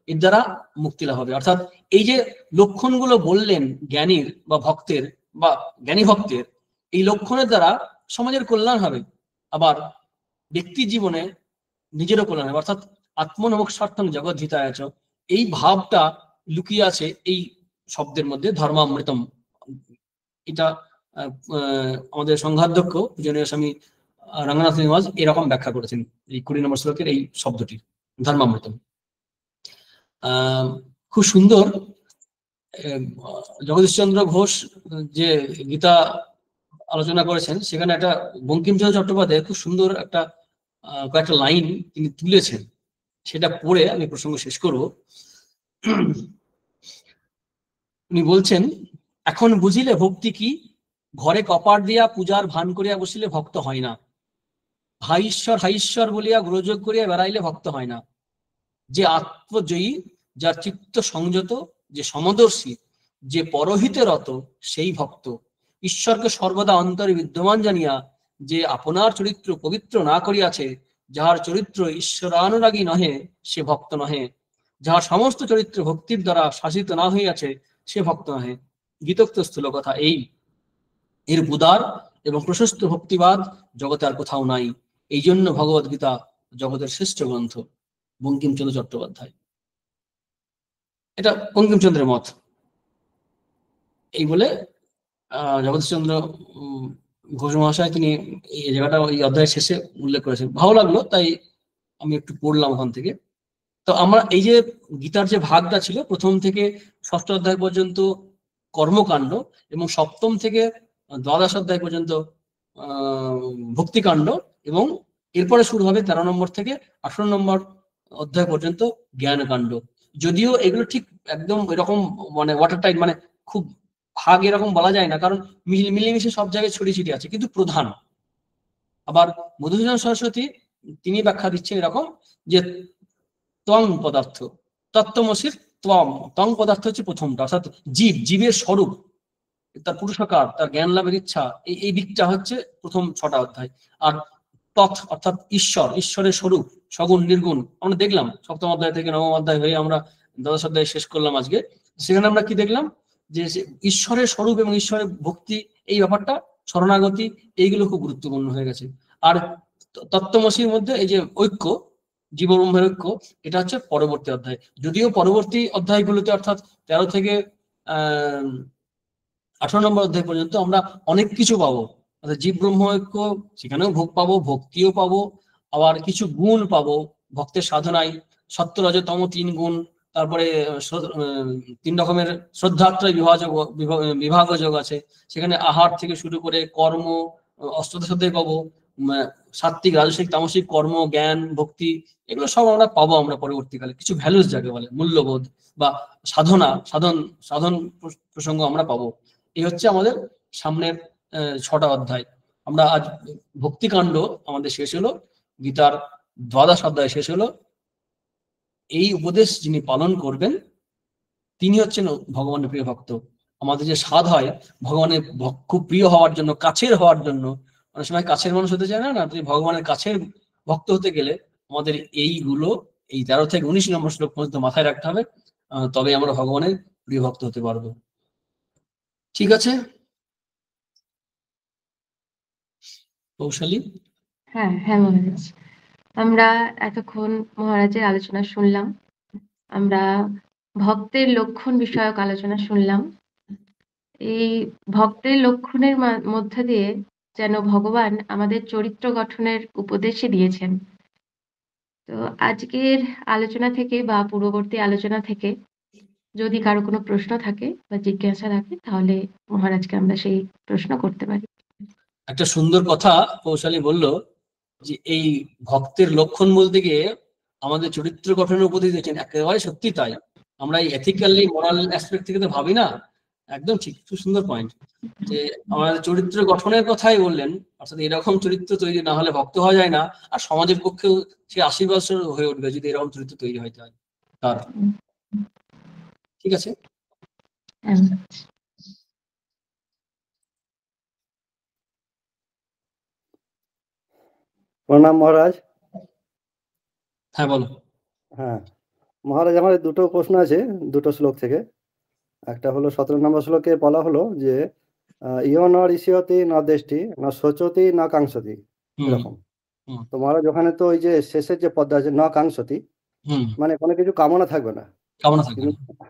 Speaker 1: এর দ্বারা মুক্তি লাভ হবে। অর্থাৎ এই যে লক্ষণগুলো বললেন জ্ঞানীর বা ভক্তের বা জ্ঞানী ভক্তের, এই লক্ষণের দ্বারা সমাজের কল্যাণ হবে, আবার ব্যক্তি জীবনে নিজেরও কল্যাণ হবে, অর্থাৎ আত্মনমোক্ষার্থং জগৎ হিতায় চ, এই ভাবটা লুকিয়ে আছে এই শব্দের মধ্যে, ধর্মামৃতম। এটা আমাদের সংঘাধ্যক্ষ পূজনীয় স্বামী রঙ্গনাথ নিবাস এরকম ব্যাখ্যা করেছেন এই 20 নম্বর শ্লোকের এই শব্দটি, ধর্মামৃতম। খুব সুন্দর জগদীশচন্দ্র ঘোষ যে গীতা আলোচনা করেছেন, সেখানে একটা বঙ্কিমচন্দ্র চট্টোপাধ্যায় খুব সুন্দর একটা কয়েকটা লাইন তিনি তুলেছেন, সেটা পড়ে আমি প্রসঙ্গ শেষ করব। উনি বলছেন এখন বুঝিলে ভক্তি কি, ঘরে কপাট দিয়া পূজার ভান করিয়া বসিলে ভক্ত হয় না, হাইশ্বর বলিয়া গ্রহযোগ করিয়া বেড়াইলে ভক্ত হয় না, যে আত্মজয়ী, যার চিত্ত সংযত, যে সমদর্শী, যে পরহিতে রত, সেই ভক্ত। ঈশ্বরকে সর্বদা অন্তরে বিদ্যমান জানিয়া যে আপনার চরিত্র পবিত্র না করিয়াছে, যাহার চরিত্র ঈশ্বরানুরাগী নহে সে ভক্ত নহে, যাহার সমস্ত চরিত্র ভক্তির দ্বারা শাসিত না হইয়াছে সে ভক্ত নহে। গীতোক্ত স্থূল কথা এই, এর উদার এবং প্রশস্ত ভক্তিবাদ জগতে আর কোথাও নাই। এই জন্য ভগবত গীতা জগতের শ্রেষ্ঠ গ্রন্থ। বঙ্কিমচন্দ্র চট্টোপাধ্যায়, এটা বঙ্কিমচন্দ্রের মত। এই বলে জগদীশচন্দ্র ঘোষ মহাশয় তিনি এই জায়গাটা এই অধ্যায়ের শেষে উল্লেখ করেছেন, ভালো লাগলো তাই আমি একটু পড়লাম ওখান থেকে। তো আমরা এই যে গীতার যে ভাগটা ছিল, প্রথম থেকে ষষ্ঠ অধ্যায় পর্যন্ত কর্মকাণ্ড, এবং সপ্তম থেকে দ্বাদশ অধ্যায় পর্যন্ত ভক্তিকাণ্ড, এবং এরপরে শুরু হবে 13 নম্বর থেকে 18 নম্বর অধ্যায় পর্যন্ত জ্ঞানকাণ্ড। যদিও এগুলো ঠিক একদম এরকম মানে ওয়াটার টাইট, মানে খুব ভাগ এরকম বলা যায় না, কারণ মিলেমিশে সব জায়গায় ছড়িয়ে ছিটিয়ে আছে, কিন্তু প্রধান। আবার মধুসূদন সরস্বতী তিনি ব্যাখ্যা দিচ্ছেন এরকম যে ত্বং পদার্থ, তত্ত্বমসির ত্বং, ত্বং পদার্থ হচ্ছে প্রথমটা, অর্থাৎ জীবের স্বরূপ, তার পুরুষকার, তার জ্ঞান লাভের ইচ্ছা, এই দিকটা হচ্ছে প্রথম 6টা অধ্যায়। আর তথ অর্থাৎ ঈশ্বরের স্বরূপ, সগুণ নির্গুণ, আমরা দেখলাম 7ম অধ্যায় থেকে 9ম অধ্যায় হয়ে আমরা দ্বাদশ অধ্যায় শেষ করলাম আজকে। সেখানে আমরা কি দেখলাম, যে ঈশ্বরের স্বরূপ এবং ঈশ্বরের ভক্তি, এই ব্যাপারটা, শরণাগতি, এইগুলো খুব গুরুত্বপূর্ণ হয়ে গেছে। আর তত্ত্বমসির মধ্যে এই যে ঐক্য, জীব ব্রহ্মের ঐক্য, এটা হচ্ছে পরবর্তী অধ্যায়। যদিও পরবর্তী অধ্যায়গুলোতে অর্থাৎ 13 থেকে 18 নম্বর অধ্যায় পর্যন্ত আমরা অনেক কিছু পাবো, অর্থাৎ জীব ব্রহ্ম ঐক্য, সেখানেও ভোগ পাবো, ভক্তিও পাবো, আবার কিছু গুণ পাবো ভক্তের সাধনায়, সত্য রজ তম 3 গুণ, তারপরে 3 রকমের শ্রদ্ধাত্রয় বিভাগ যোগ আছে, সেখানে আহার থেকে শুরু করে কর্ম, অষ্টাদশ অধ্যায় পাবো, সাত্বিক রাজসিক তামসিক কর্ম, জ্ঞান, ভক্তি, এগুলো সব আমরা পাবো। আমরা পরবর্তীকালে কিছু ভ্যালুস যাকে বলে, মূল্যবোধ বা সাধন প্রসঙ্গ আমরা পাবো। এই হচ্ছে আমাদের সামনের 6টা অধ্যায়। আমরা আজ ভক্তিকাণ্ড আমাদের শেষ হলো, গীতার দ্বাদশ অধ্যায় শেষ হলো। এই উপদেশ যিনি পালন করবেন তিনি হচ্ছেন ভগবানের প্রিয় ভক্ত। আমাদের যে স্বাদ হয় ভগবানের খুব প্রিয় হওয়ার জন্য, কাছের হওয়ার জন্য, অনেক সময় কাছের মানুষ হতে চায় না, তুমি ভগবানের কাছের ভক্ত হতে গেলে আমাদের এইগুলো, এই 13 থেকে 19 নম্বর শ্লোক পর্যন্ত মাথায় রাখতে হবে, তবে আমরা ভগবানের প্রিয় ভক্ত হতে পারবো। ঠিক আছে কৌশলী?
Speaker 2: হ্যাঁ হ্যাঁ মহারাজ, আমরা এতক্ষণ মহারাজের আলোচনা শুনলাম, আমরা ভক্তের লক্ষণ বিষয়ক আলোচনা শুনলাম। এই ভক্তের লক্ষণের মধ্য দিয়ে যেন ভগবান আমাদের চরিত্র গঠনের উপদেশই দিয়েছেন। তো আজকের আলোচনা থেকে বা পূর্ববর্তী আলোচনা থেকে যদি কারো কোনো প্রশ্ন থাকে বা জিজ্ঞাসা থাকে, তাহলে মহারাজকে আমরা সেই প্রশ্ন করতে পারি।
Speaker 1: একটা সুন্দর কথা কৌশলী বলল, যে এই ভক্তের লক্ষণ বলতে গিয়ে আমাদের চরিত্র গঠনের উপদেশ দিয়েছেন, একেবারে সত্যি তাই। আমরা এই এথিক্যালি মোরাল অ্যাসপেক্ট থেকে তো ভাবি না, একদম ঠিক, খুব সুন্দর পয়েন্ট, যে আমাদের চরিত্র গঠনের কথাই বললেন, অর্থাৎ এরকম চরিত্র তৈরি না হলে ভক্ত হওয়া যায় না, আর সমাজের পক্ষেও সে আশীর্বাদ হয়ে উঠবে যদি এরকম চরিত্র তৈরি হইতে হয় তার। ঠিক আছে,
Speaker 3: প্রণাম মহারাজ।
Speaker 1: হ্যাঁ বলো।
Speaker 3: হ্যাঁ মহারাজ, আমার দুটো প্রশ্ন আছে দুটো শ্লোক থেকে। একটা হলো 17 নম্বর শ্লোকে বলা হলো যে ইয় ন ঋষিয়তি ন দেষ্টি ন শোচতি ন কাংসতি, এরকম। তো মহারাজ ওখানে তো ওই যে শেষের যে পদ্মা আছে ন কাংসতি, মানে কোনো কিছু কামনা থাকবে না।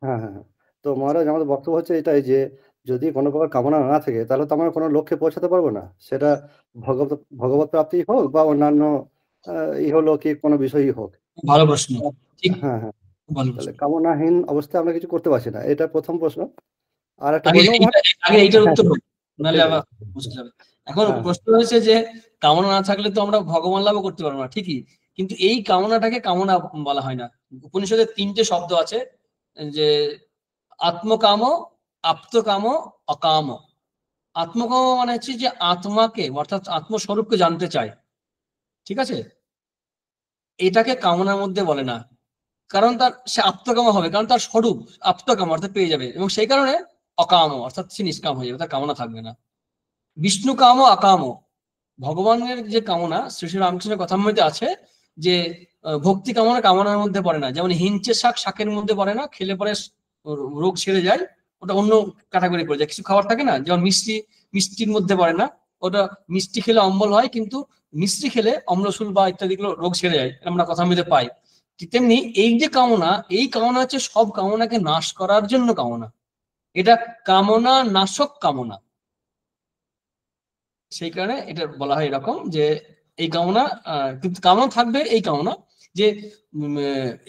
Speaker 3: হ্যাঁ হ্যাঁ। তো মহারাজ আমাদের বক্তব্য হচ্ছে এটাই যে যদি কোনো প্রকার কামনা না থাকে তাহলে তো আমরা কোনো লক্ষ্যে পৌঁছাতে পারবো না, সেটা ভগবত প্রাপ্তি হোক বা অন্যান্য ইহলৌকিক কোনো বিষয়ই হোক।
Speaker 1: ভালো প্রশ্ন।
Speaker 3: হ্যাঁ হ্যাঁ, তাহলে কামনাহীন অবস্থায় আমরা কিছু করতে পারছি না, এটা প্রথম প্রশ্ন। আর একটা
Speaker 1: এইটার উত্তর নাহলে আবার বুঝতে হবে। এখন প্রশ্ন হয়েছে যে কামনা না থাকলে তো আমরা ভগবান লাভও করতে পারবো না, ঠিকই, কিন্তু এই কামনাটাকে কামনা বলা হয় না। উপনিষদের 3টে শব্দ আছে, যে আত্মকাম, আপ্তকাম, অকাম। আত্মকাম মানে হচ্ছে যে আত্মাকে অর্থাৎ আত্মস্বরূপকে জানতে চায়, ঠিক আছে, এটাকে কামনার মধ্যে বলে না, কারণ তার সে আত্মকাম হবে, কারণ তার স্বরূপ আত্মকাম অর্থাৎ পেয়ে যাবে, এবং সেই কারণে অকাম অর্থাৎ সে নিষ্কাম হয়ে যাবে, তার কামনা থাকবে না। বিষ্ণু কাম অকাম, ভগবানের যে কামনা শ্রী শ্রী রামকৃষ্ণের কথার মধ্যে আছে যে ভক্তি কামনা কামনার মধ্যে পড়ে না, যেমন হিঞ্চে শাক শাকের মধ্যে পড়ে না, খেলে পরে রোগ সেরে যায়, ওটা অন্য ক্যাটাগরি পড়ে যায়। কিছু খাবার থাকে না, যেমন মিষ্টির মধ্যে পড়ে না, ওটা মিষ্টি খেলে অম্বল হয়, কিন্তু মিষ্টি খেলে অম্লশূল বা ইত্যাদি গুলো রোগ সেরে যায়, আমরা কথার মধ্যে পাই। তেমনি এই যে কামনা, এই কামনা হচ্ছে সব কামনাকে নাশ করার জন্য কামনা, এটা কামনা নাশক কামনা, সেই কারণে এটা বলা হয় এরকম যে এই কামনা, কিন্তু কামনা থাকবে এই কামনা, যে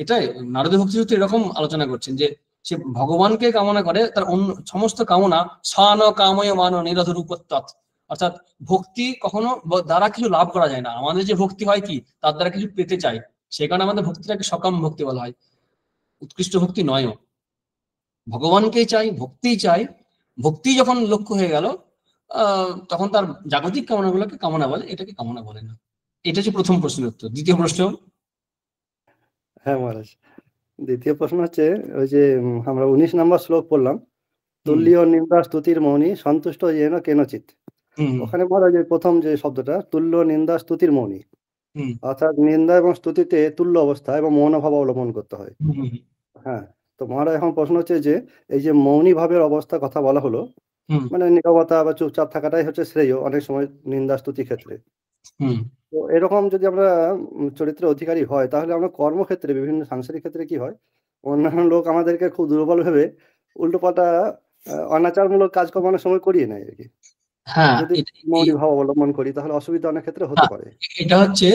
Speaker 1: এটাই নারদ ভক্তি সূত্রে এরকম আলোচনা করছেন যে সে ভগবানকে কামনা করে, তার অন্য সমস্ত কামনা স্বান কাময় মান নিরধ রূপত্তৎ, অর্থাৎ ভক্তি কখনো দ্বারা কিছু লাভ করা যায় না। আমাদের যে ভক্তি হয় কি, তার দ্বারা কিছু পেতে চাই, সেই কারণে আমাদের ভক্তিটাকে সকাম ভক্তি বলা হয়। উৎকৃষ্ট ভক্তি নয়ও। ভগবানকেই চাই, ভক্তিই চাই। ভক্তি যখন লক্ষ্য হয়ে গেল, তখন তার জাগতিক কামনাগুলোকে কামনা বলে, এটাকে কামনা বলে না। এটা হচ্ছে প্রথম প্রশ্নের উত্তর। দ্বিতীয় প্রশ্ন।
Speaker 3: হ্যাঁ মহারাজ, দ্বিতীয় প্রশ্ন হচ্ছে ওই যে আমরা 19 নম্বর শ্লোক পড়লাম, তুল্য নিন্দা স্তুতির মৌনী সন্তুষ্ট যেন কেনচিত। ওখানে মহারাজ এই প্রথম যে শব্দটা তুল্য নিন্দা স্তুতির মৌনী, অর্থাৎ নিন্দা এবং স্তুতিতে তুল্য অবস্থা এবং মৌনভাব অবলম্বন করতে হয়। হ্যাঁ, তো মহারাজ এখন প্রশ্ন হচ্ছে যে এই যে মৌনী ভাবের অবস্থা কথা বলা হলো, মানে নীরবতা বা চুপচাপ থাকাটাই হচ্ছে শ্রেয় অনেক সময় নিন্দা স্তুতি ক্ষেত্রে। তো এরকম যদি আমরা চরিত্রের অধিকারী হয়, তাহলে আমরা কর্মক্ষেত্রে বিভিন্ন সাংসারিক ক্ষেত্রে কি হয়, অন্যান্য লোক আমাদেরকে খুব দুর্বল ভেবে উল্টোপাল্টা অনাচারমূলক কাজকর্ম অনেক সময় করিয়ে নেয় আর কি।
Speaker 1: হ্যাঁ,
Speaker 3: যদি মৌনী ভাব অবলম্বন করি তাহলে অসুবিধা অনেক ক্ষেত্রে হতে পারে।
Speaker 1: এটা হচ্ছে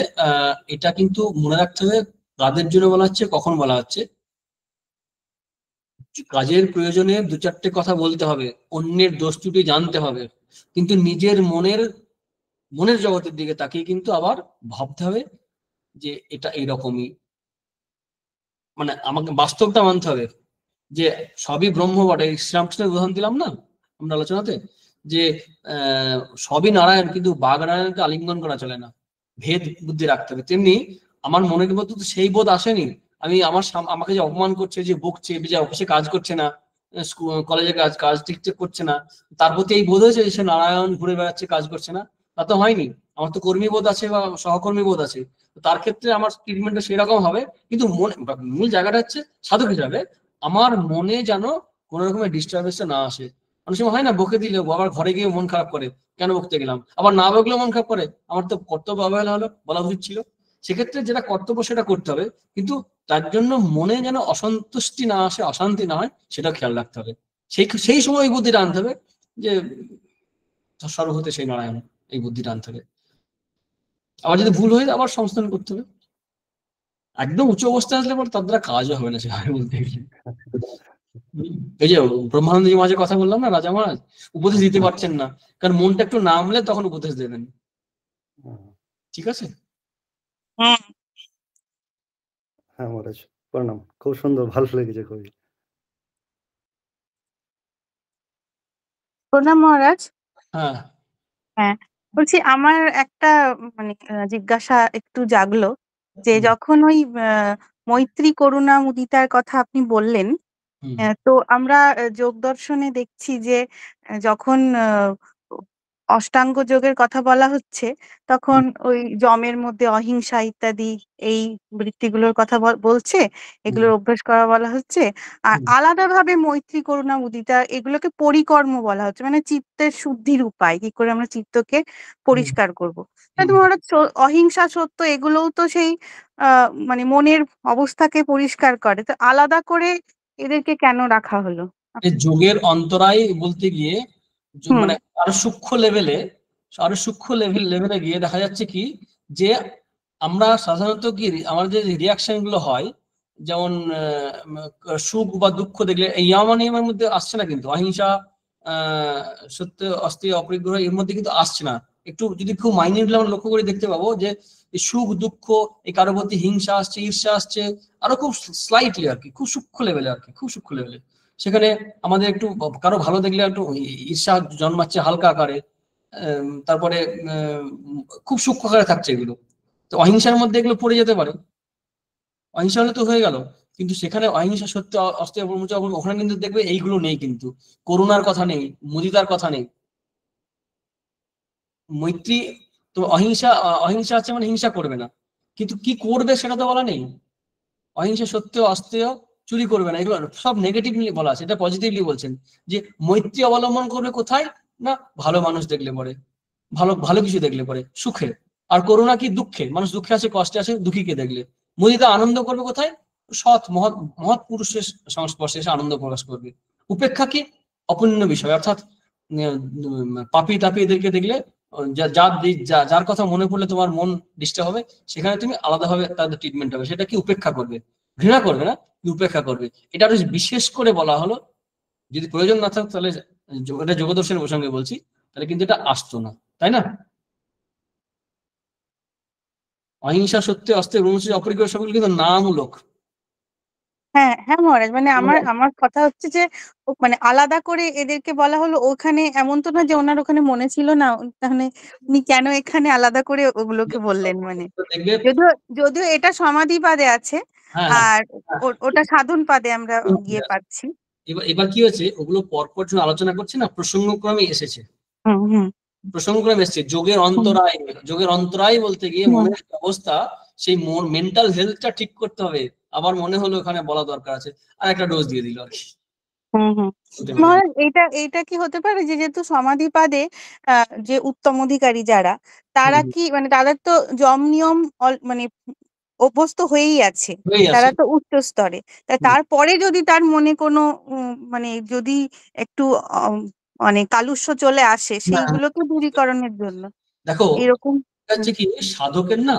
Speaker 1: এটা কিন্তু মনে রাখতে হবে কাদের জন্য বলা হচ্ছে, কখন বলা হচ্ছে। কাজের প্রয়োজনে দু চারটে কথা বলতে হবে, অন্যের দোষ ত্রুটি জানতে হবে, কিন্তু নিজের মনের জগতের দিকে তাকিয়ে কিন্তু আবার ভাবতে হবে যে এটা এইরকমই। মানে আমাকে বাস্তবটা মানতে হবে যে সবই ব্রহ্ম বটে। শ্রীরামকৃষ্ণের উদাহরণ দিলাম না আমরা আলোচনাতে, যে সবই নারায়ণ, কিন্তু বাঘ নারায়ণকে আলিঙ্গন করা চলে না, ভেদ বুদ্ধি রাখতে হবে। তেমনি আমার মনের মধ্যে তো সেই বোধ আসেনি, আমাকে যে অপমান করছে, যে বকছে, যে অফিসে কাজ করছে না, কলেজে কাজ ঠিকঠাক করছে না, তার প্রতি এই বোধ হয়েছে সে নারায়ণ ঘুরে বেড়াচ্ছে, কাজ করছে না। তা তো হয়নি। আমার তো কর্মী বোধ আছে বা সহকর্মী বোধ আছে, তার ক্ষেত্রে আমার ট্রিটমেন্টটা সেরকম হবে। কিন্তু মূল জায়গাটা হচ্ছে সাধক হিসাবে আমার মনে যেন কোন রকমের ডিস্টারবেন্স না আসে। অনেক সময় হয় না, বকে দিলে আবার ঘরে গিয়ে মন খারাপ করে, কেন বকতে গেলাম, আবার না বকলেও মন খারাপ করে, আমার তো কর্তব্য অবহেলা হলো, বলা উচিত ছিল। সেক্ষেত্রে যেটা কর্তব্য সেটা করতে হবে, কিন্তু তার জন্য মনে যেন অসন্তুষ্টি না আসে, অশান্তি না হয়, সেটা খেয়াল রাখতে হবে। সেই সময় এই বুদ্ধিটা আনতে হবে যে সর্বভূতে সেই নারায়ণ, এই বুদ্ধিটা আনতে হবে। আবার যদি ভুল হয়ে যায় আবার সংশোধন করতে হবে। একদম উচ্চ অবস্থায় আসলে পরে তার দ্বারা কাজও হবে না সেভাবে বলতে গেলে। এই যে ব্রহ্মানন্দজি মাঝে কথা বললাম না, রাজা মহারাজ উপদেশ দিতে পারছেন না, কারণ মনটা একটু নামলে তখন উপদেশ দেবেন। ঠিক আছে।
Speaker 3: হ্যাঁ মহারাজ, প্রণাম, খুব সুন্দর, ভালো লেগেছে খুবই।
Speaker 4: প্রণাম মহারাজ।
Speaker 1: হ্যাঁ
Speaker 4: হ্যাঁ, বলছি আমার একটা মানে জিজ্ঞাসা একটু জাগলো, যে যখন ওই মৈত্রী করুণা মুদিতার কথা আপনি বললেন, তো আমরা যোগ দর্শনে দেখছি যে যখন অষ্টাঙ্গ যোগের কথা বলা হচ্ছে, তখন ওই যমের মধ্যে অহিংসা ইত্যাদি এই বৃত্তিগুলোর কথা বলছে, এগুলোর অভ্যাস করা বলা হচ্ছে। আর আলাদাভাবে মৈত্রী করুণা মুদিতা এগুলোকে পরিকর্ম বলা হচ্ছে, মানে চিত্তের শুদ্ধির উপায়, কি করে আমরা চিত্তকে পরিষ্কার করবো। মহারাজ অহিংসা সত্য এগুলোও তো সেই মানে মনের অবস্থাকে পরিষ্কার করে, তো আলাদা করে এদেরকে কেন রাখা হলো?
Speaker 1: যোগের অন্তরায় বলতে গিয়ে মানে আরো সূক্ষ্ম লেভেলে গিয়ে দেখা যাচ্ছে কি, যে আমরা সাধারণত কি আমাদের যে রিয়াকশন গুলো হয়, যেমন সুখ বা দুঃখ দেখলে এই নিয়মের মধ্যে আসছে না, কিন্তু অহিংসা, সত্য, অস্তিত্ব, অপরিগ্রহ এর মধ্যে কিন্তু আসছে না। একটু যদি খুব মাইনিউটলি আমরা লক্ষ্য করে দেখতে পাবো যে সুখ দুঃখ, এই কারো প্রতি হিংসা আসছে, ঈর্ষা আসছে, আরো খুব স্লাইটলি আর কি, খুব সূক্ষ্ম লেভেলে আর কি, খুব সূক্ষ্ম লেভেলে। সেখানে আমাদের একটু কারো ভালো দেখলে একটু ঈর্ষা জন্মাচ্ছে হালকা আকারে, তারপরে খুব সূক্ষ্ম আকারে থাকছে এগুলো। তো অহিংসার মধ্যে এগুলো পড়ে যেতে পারে, অহিংসা হলে তো হয়ে গেল। কিন্তু সেখানে অহিংসা সত্য, অস্তিত্ব, ওখানে কিন্তু দেখবে এইগুলো নেই, কিন্তু করুণার কথা নেই, মুদিতার কথা নেই। মৈত্রী তো অহিংসা আছে মানে হিংসা করবে না, কিন্তু কি করবে সেটা তো বলা নেই। অহিংসা সত্য, অস্তেয়, চুরি করবে না, এগুলো সব নেগেটিভলি বলা আছে। এটা পজিটিভলি বলছেন যে মৈত্রী অবলম্বন করবে কোথায় না, ভালো মানুষ দেখলে পরে, ভালো কিছু দেখলে পরে, সুখে। আর করুণা কি দুঃখে, মানুষ দুঃখে আছে, কষ্টে আছে, দুঃখীকে দেখলে। মুদিতা আনন্দ করবে কোথায়, সৎ মহৎ পুরুষের সংস্পর্শে এসে আনন্দ প্রকাশ করবে। উপেক্ষা কি অপুণ্য বিষয়, অর্থাৎ পাপি তাপি এদেরকে দেখলে, যার কথা মনে পড়লে তোমার মন ডিস্টার্ব হবে, সেখানে তুমি আলাদাভাবে তাদের ট্রিটমেন্ট হবে। সেটা কি উপেক্ষা করবে, ঘৃণা করবে না, উপেক্ষা করবে। এটা বিশেষ করে বলা হলো। যদি প্রয়োজন না থাকতো তাহলে, এটা যোগদর্শনের প্রসঙ্গে বলছি, তাহলে কিন্তু এটা আসতো না, তাই না? অহিংসা সত্য, অস্তে, অপরিগ্রহ সবগুলো কিন্তু নামূলক।
Speaker 4: হ্যাঁ হ্যাঁ মহারাজ, মানে আমার আমার কথা হচ্ছে যে মানে আলাদা করে এদেরকে বলা হলো ওখানে, এমন তো না যে ওনার ওখানে মনে ছিল না, তাহলে উনি কেন এখানে আলাদা করে ওগুলোকে বললেন? মানে
Speaker 1: দেখবে।
Speaker 4: যদিও যদিও এটা সমাধি পাদে আছে,
Speaker 1: হ্যাঁ হ্যাঁ
Speaker 4: আর ওটা সাধন পাদে আমরা গিয়ে পাচ্ছি।
Speaker 1: এবার এবার কি হয়েছে, ওগুলো পরপর যখন আলোচনা করছে না, প্রসঙ্গক্রমে এসেছে,
Speaker 4: হুম হুম
Speaker 1: প্রসঙ্গক্রমে এসেছে। যোগের অন্তরায়, যোগের অন্তরায় বলতে গিয়ে
Speaker 4: হুম
Speaker 1: মনের অবস্থা, সেই মেন্টাল হেলথটা ঠিক করতে হবে। আবার মনে হলো ওখানে বলা দরকার আছে, আর একটা ডোজ দিয়ে দিল আর কি।
Speaker 4: হুম হুম।
Speaker 1: হতে পারে।
Speaker 4: মহারাজ, এইটা কি হতে পারে যে যেহেতু সমাধি পাদে যে উত্তম অধিকারী যারা, তারা
Speaker 1: হুম,
Speaker 4: কি মানে তাদের তো যম নিয়ম মানে অভ্যস্ত হয়েই আছে,
Speaker 1: হয়েই আছে।
Speaker 4: তারা তো উচ্চ স্তরে,
Speaker 1: হুম,
Speaker 4: তারপরে যদি তার মনে কোনো মানে যদি একটু মানে কালুষ্য চলে আসে
Speaker 1: না,
Speaker 4: সেইগুলোকে দূরীকরণের জন্য
Speaker 1: দেখো
Speaker 4: এরকম।
Speaker 1: এটা হচ্ছে কি, সাধকের না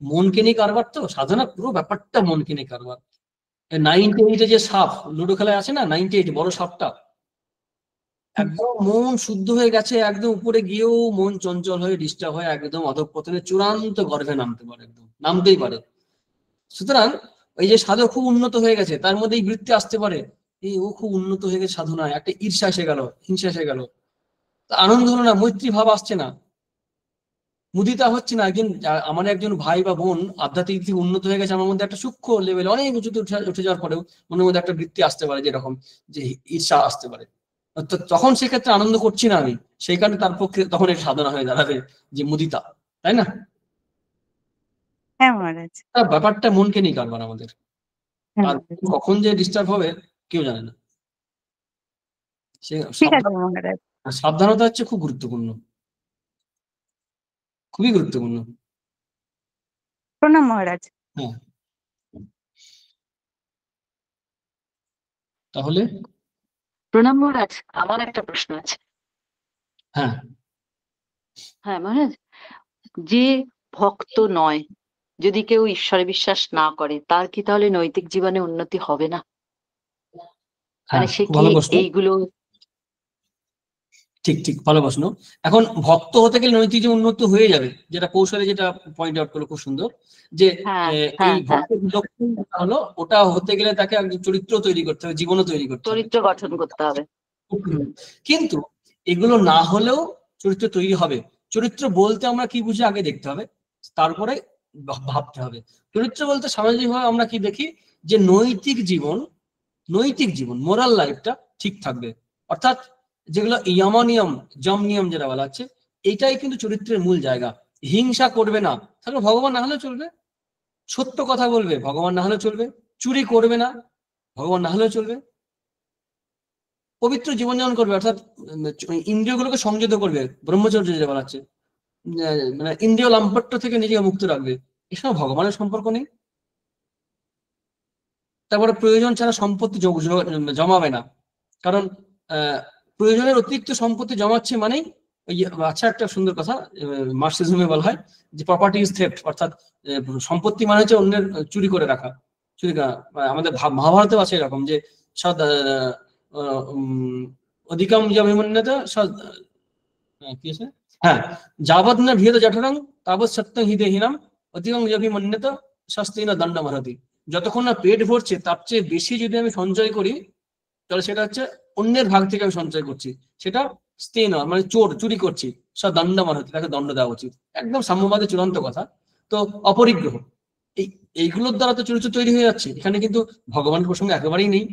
Speaker 1: মনকে নিয়ে কারবার, তো সাধনা পুরো ব্যাপারটা মনকে নিয়ে কারবার। 98-এ যে সাপ লুডো খেলায় আছে না, 98 বড় সাপটা, একদম মন শুদ্ধ হয়ে গেছে, একদম উপরে গিয়েও মন চঞ্চল হয়ে ডিস্টার্ব হয়ে একদম অধঃপতনে চূড়ান্ত গর্ভে নামতে পারে, একদম নামতেই পারে। সুতরাং এই যে সাধক খুব উন্নত হয়ে গেছে, তার মধ্যে এই বৃত্তি আসতে পারে, এই ও খুব উন্নত হয়ে গেছে সাধনায়, একটা ঈর্ষা এসে গেল, হিংসা এসে গেল, আনন্দ হলো না, মৈত্রী ভাব আসছে না, মুদিতা হচ্ছে না। আমার একজন ভাই বা বোন আধ্যাত্মিক দিক থেকে উন্নত হয়ে গেছে, আমার মধ্যে একটা সূক্ষ্ম লেভেল অনেক উঁচুতে উঠে যাওয়ার পরেও মনের মধ্যে একটা বৃত্তি আসতে পারে, যেরকম যে ঈর্ষা আসতে পারে। তো তখন সেক্ষেত্রে আনন্দ করছি না আমি, সেই কারণে তার পক্ষে তখন এটা সাধনা হয়ে দাঁড়াবে, যে মুদিতা, তাই না?
Speaker 4: হ্যাঁ মহারাজ।
Speaker 1: ব্যাপারটা মনকে নিয়ে কারবার আমাদের,
Speaker 4: হ্যাঁ
Speaker 1: আর
Speaker 4: মহারাজ।
Speaker 1: কখন যে ডিস্টার্ব হবে কেউ জানে না। সে
Speaker 4: ঠিক আছে মহারাজ।
Speaker 1: সাবধানতা হচ্ছে খুব গুরুত্বপূর্ণ, খুবই গুরুত্বপূর্ণ।
Speaker 4: প্রণাম মহারাজ।
Speaker 1: হ্যাঁ, তাহলে
Speaker 5: প্রণাম মহারাজ, আমার একটা প্রশ্ন আছে।
Speaker 1: হ্যাঁ,
Speaker 5: হ্যাঁ মহারাজ, যে ভক্ত নয়, যদি কেউ ঈশ্বরে বিশ্বাস না করে, তার কি তাহলে নৈতিক জীবনে উন্নতি হবে না?
Speaker 1: হ্যাঁ,
Speaker 5: মানে সে
Speaker 1: খুব
Speaker 5: কি
Speaker 1: ভালো প্রশ্ন।
Speaker 5: এইগুলো?
Speaker 1: ঠিক ঠিক, ভালো প্রশ্ন। এখন ভক্ত হতে গেলে নৈতিক যে উন্নত হয়ে যাবে, যেটা কৌশলে যেটা পয়েন্ট আউট করলো খুব সুন্দর, যে
Speaker 5: হ্যাঁ
Speaker 1: এই
Speaker 5: হ্যাঁ হ্যাঁ,
Speaker 1: ভক্তের লক্ষণ হলো, ওটা হতে গেলে তাকে একজন চরিত্র তৈরি করতে হবে, জীবনও তৈরি করতে হবে।
Speaker 5: চরিত্র গঠন করতে হবে।
Speaker 1: কিন্তু এগুলো না হলেও চরিত্র তৈরি হবে। চরিত্র বলতে আমরা কি বুঝি আগে দেখতে হবে, তারপরে ভাবতে হবে। চরিত্র বলতে সামাজিকভাবে আমরা কি দেখি, যে নৈতিক জীবন, নৈতিক জীবন, মোরাল লাইফটা ঠিক থাকবে। অর্থাৎ যেগুলো ইয়মনিয়ম, জম নিয়ম যেটা বলা হচ্ছে, এটাই কিন্তু চরিত্রের মূল জায়গা। হিংসা করবে না, তাহলে ভগবান না হলেও চলবে। সত্য কথা বলবে, ভগবান না হলেও চলবে। চুরি করবে না, ভগবান না হলেও চলবে। পবিত্র জীবনযাপন করবে, অর্থাৎ ইন্দ্রিয়গুলোকে সংযত করবে, ব্রহ্মচর্য যেটা বলা হচ্ছে, মানে ইন্দ্রিয় লাম্পট্য থেকে নিজেকে মুক্ত রাখবে। এসব ভগবানের সম্পর্ক নেই। তারপরে প্রয়োজন ছাড়া সম্পত্তি জমাবে না, কারণ প্রয়োজনের অতিরিক্ত সম্পত্তি জমাচ্ছে মানেই আচ্ছা, একটা সুন্দর কথা মার্কসিজমে বলা হয় যে প্রপার্টি ইজ থেফট, অর্থাৎ সম্পত্তি মানে হচ্ছে অন্যের চুরি করে রাখা। চুরি করা আমাদের মহাভারতেও আছে এরকম, যে সদ অধিকাম অভিমন্যতা কি আছে, হ্যাঁ, যাবৎ না ভিয়ত জঠরং তাবৎ সত্যং হি দেহিনাম অধিকাং অভিমন্যতা শাস্তি না দণ্ড মারতি। যতক্ষণ না পেট ভরছে তার চেয়ে বেশি যদি আমি সঞ্চয় করি, তাহলে সেটা হচ্ছে অন্যের ভাগ থেকে আমি সঞ্চয় করছি, সেটা স্তেন, মানে চুরি করছি, সব দণ্ড মারতি, তাকে দণ্ড দেওয়া উচিত। একদম সাম্যবাদের চূড়ান্ত কথা। তো অপরিগ্রহ, এইগুলোর দ্বারা তো চরিত্র তৈরি হয়ে যাচ্ছে। এখানে কিন্তু ভগবানের প্রসঙ্গ একেবারেই নেই।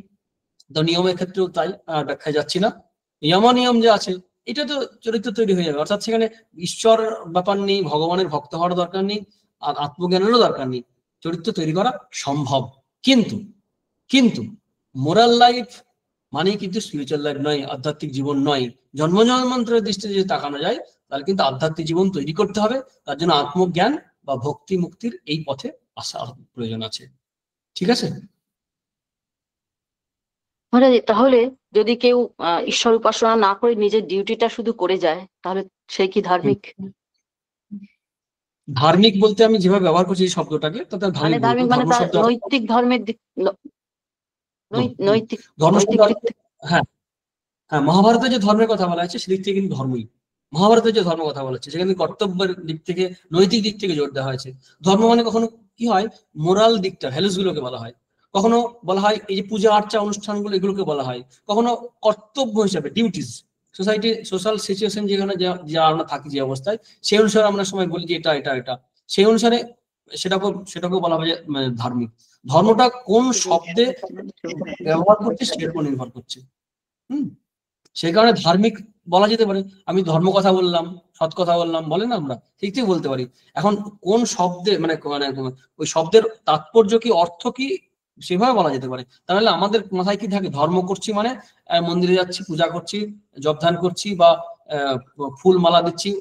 Speaker 1: তো নিয়মের ক্ষেত্রেও তাই, ব্যাখ্যায় যাচ্ছি না। নিয়ম যে আছে, এটা তো চরিত্র তৈরি হয়ে যাবে। অর্থাৎ সেখানে ঈশ্বর ব্যাপার নেই, ভগবানের ভক্ত হওয়ার দরকার নেই, আর আত্মজ্ঞানেরও দরকার নেই, চরিত্র তৈরি করা সম্ভব। কিন্তু কিন্তু মোরাল লাইফ মানে কিন্তু স্পিরিচুয়াল লাইফ নয়, আধ্যাত্মিক জীবন নয়। জন্ম জন্মান্তরের দৃষ্টিতে যদি তাকানো যায়, তাহলে কিন্তু আধ্যাত্মিক জীবন তৈরি করতে হবে। তার জন্য আত্মজ্ঞান বা ভক্তি মুক্তির এই পথে আসার প্রয়োজন আছে। ঠিক আছে?
Speaker 5: মহারাজ, তাহলে যদি কেউ ঈশ্বর উপাসনা না করে নিজের ডিউটিটা শুধু করে যায়, তাহলে সে কি ধার্মিক?
Speaker 1: ধার্মিক বলতে আমি যেভাবে ব্যবহার করছি এই শব্দটাকে, তাতে
Speaker 5: মানে ধার্মিক মানে তার নৈতিক ধর্মের দিক, নৈতিক
Speaker 1: ধর্ম
Speaker 5: নৈতিক দিক থেকে।
Speaker 1: হ্যাঁ হ্যাঁ, মহাভারতে যে ধর্মের কথা বলা হচ্ছে সেদিক থেকে কিন্তু ধর্মই। মহাভারতের যে ধর্ম কথা বলা হচ্ছে সেখানে কর্তব্যের দিক থেকে, নৈতিক দিক থেকে জোর দেওয়া হয়েছে। ধর্ম মানে কখনো কি হয়, মোরাল দিকটা, ভ্যালুস গুলোকে বলা হয়। কখনো বলা হয় এই যে পূজা আর্চা অনুষ্ঠানগুলো, এগুলোকে বলা হয় কখনো কর্তব্য হিসাবে, ডিউটিস। সোসাইটি সোশ্যাল সিচুয়েশন যেখানে যা আমরা থাকি, যে অবস্থায়, সেই অনুসারে আমরা সময় বলি যে এটা এটা এটা, সেই অনুসারে সেটাকেও বলা হয় যে ধার্মিক। ধর্মটা কোন শব্দে ব্যবহার করছে সেটার উপর নির্ভর করছে। সেই কারণে ধার্মিক বলা যেতে পারে। আমি ধর্ম কথা বললাম, সৎ কথা বললাম, বলে না আমরা, ঠিক ঠিক বলতে পারি। এখন কোন শব্দে মানে ওই শব্দের তাৎপর্য কি, অর্থ কি, সেভাবে বলা যেতে পারে। তাহলে আমাদের মাথায় কি থাকে, ধর্ম করছি মানে মন্দিরে যাচ্ছি, পূজা করছি, জপ ধ্যান করছি, বা ফুল মালা দিচ্ছি,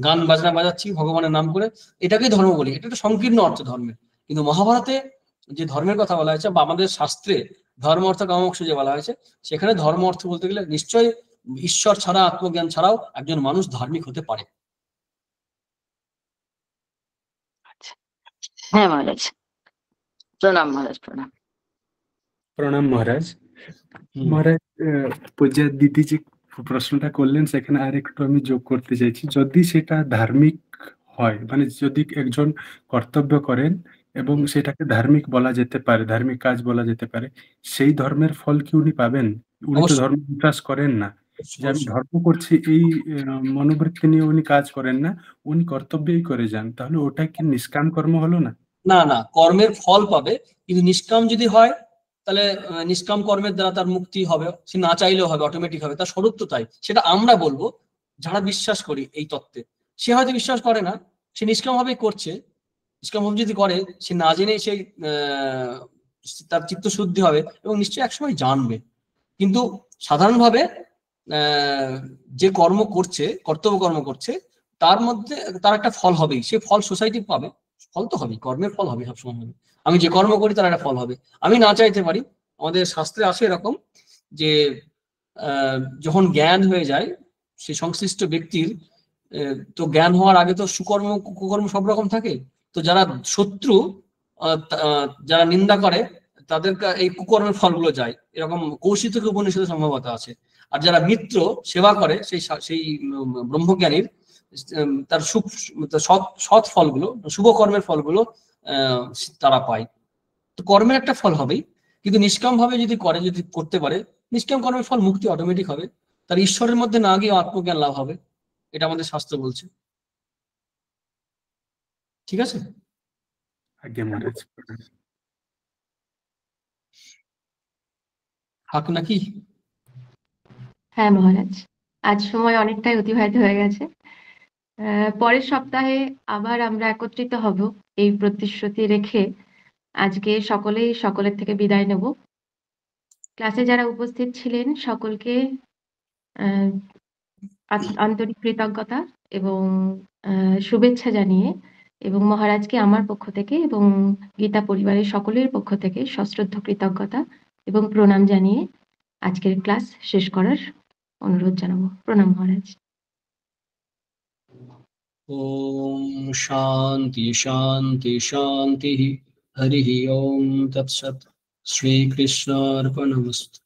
Speaker 1: গান বাজনা বাজাচ্ছি ভগবানের নাম করে, এটাকেই ধর্ম বলি। এটা একটা সংকীর্ণ অর্থ ধর্মের। কিন্তু মহাভারতে যে ধর্মের কথা বলা হয়েছে, বা আমাদের শাস্ত্রে ধর্ম অর্থ কামোক্ষ যে বলা হয়েছে, সেখানে ধর্ম অর্থ বলতে গেলে নিশ্চয়ই ঈশ্বর ছাড়া, আত্মজ্ঞান ছাড়াও একজন মানুষ ধার্মিক হতে পারে।
Speaker 5: হ্যাঁ মহারাজ, প্রণাম মহারাজ, প্রণাম।
Speaker 6: প্রণাম মহারাজ। মহারাজ, পূজা দিদি যে প্রশ্নটা করলেন সেখানে আর একটু আমি যোগ করতে চাইছি। যদি সেটা ধার্মিক হয়, মানে যদি একজন কর্তব্য করেন এবং সেটাকে ধার্মিক বলা যেতে পারে, ধার্মিক কাজ বলা যেতে পারে, সেই ধর্মের ফল কি উনি পাবেন? উনি তো ধর্ম বিশ্বাস করেন না, যে আমি ধর্ম করছি এই মনোবৃত্তি নিয়ে উনি কাজ করেন না, উনি কর্তব্যই করে যান, তাহলে ওটা কি নিষ্কাম কর্ম হলো না?
Speaker 1: না না, কর্মের ফল পাবে, কিন্তু নিষ্কাম যদি হয় তাহলে নিষ্কাম কর্মের দ্বারা তার মুক্তি হবে, সে না চাইলেও হবে, অটোমেটিক হবে, তার স্বরূপ তো তাই। সেটা আমরা বলবো যারা বিশ্বাস করি এই তত্ত্বে। সে হয়তো বিশ্বাস করে না, সে নিষ্কাম ভাবে করছে, নিষ্কাম ভাবে যদি করে, সে না জেনে সেই তার চিত্ত শুদ্ধি হবে এবং নিশ্চয়ই একসময় জানবে। কিন্তু সাধারণভাবে যে কর্ম করছে, কর্তব্য কর্ম করছে, তার মধ্যে তার একটা ফল হবেই, সে ফল সোসাইটি পাবে, ফল তো হবে, কর্মের ফল হবে সবসময় হবে। আমি যে কর্ম করি তার একটা ফল হবে, আমি না চাইতে পারি। আমাদের শাস্ত্রে আছে এরকম যে যখন জ্ঞান হয়ে যায় সেই সংশ্লিষ্ট ব্যক্তির, তো জ্ঞান হওয়ার আগে তো সুকর্ম কুকর্ম সব রকম থাকে। তো যারা শত্রু, যারা নিন্দা করে, তাদের এই কুকর্মের ফলগুলো যায়, এরকম কৌশিক উপনিষদে সম্ভবত আছে। আর যারা মিত্র সেবা করে সেই ব্রহ্মজ্ঞানীর, তার সৎ ফলগুলো, শুভ কর্মের ফলগুলো তারা পায়। তো কর্মের একটা ফল হবেই, কিন্তু নিষ্কাম ভাবে যদি করে, যদি করতে পারে, নিষ্কাম কর্মের ফল মুক্তি অটোমেটিক হবে, তার ঈশ্বরের মধ্যে না গিয়ে আত্মজ্ঞান লাভ হবে। এটা আমাদের শাস্ত্র বলছে। ঠিক আছে?
Speaker 6: আজ্ঞা মহারাজ।
Speaker 1: থাক নাকি?
Speaker 2: হ্যাঁ মহারাজ, আজ সময় অনেকটাই অতিবাহিত হয়ে গেছে। পরের সপ্তাহে আবার আমরা একত্রিত হব এই প্রতিশ্রুতি রেখে। আজকে সকলের থেকে বিদায় নেব। ক্লাসে যারা উপস্থিত ছিলেন সকলকে আন্তরিক কৃতজ্ঞতা এবং শুভেচ্ছা জানিয়ে, এবং মহারাজকে আমার পক্ষ থেকে এবং গীতা পরিবারের সকলের পক্ষ থেকে সশ্রদ্ধ কৃতজ্ঞতা এবং প্রণাম জানিয়ে আজকের ক্লাস শেষ করার অনুরোধ জানাবো। প্রণাম মহারাজ।
Speaker 1: ওম শান্তি শান্তি শান্তি। হরি ওম তৎসৎ। শ্রীকৃষ্ণার্পণমস্তু।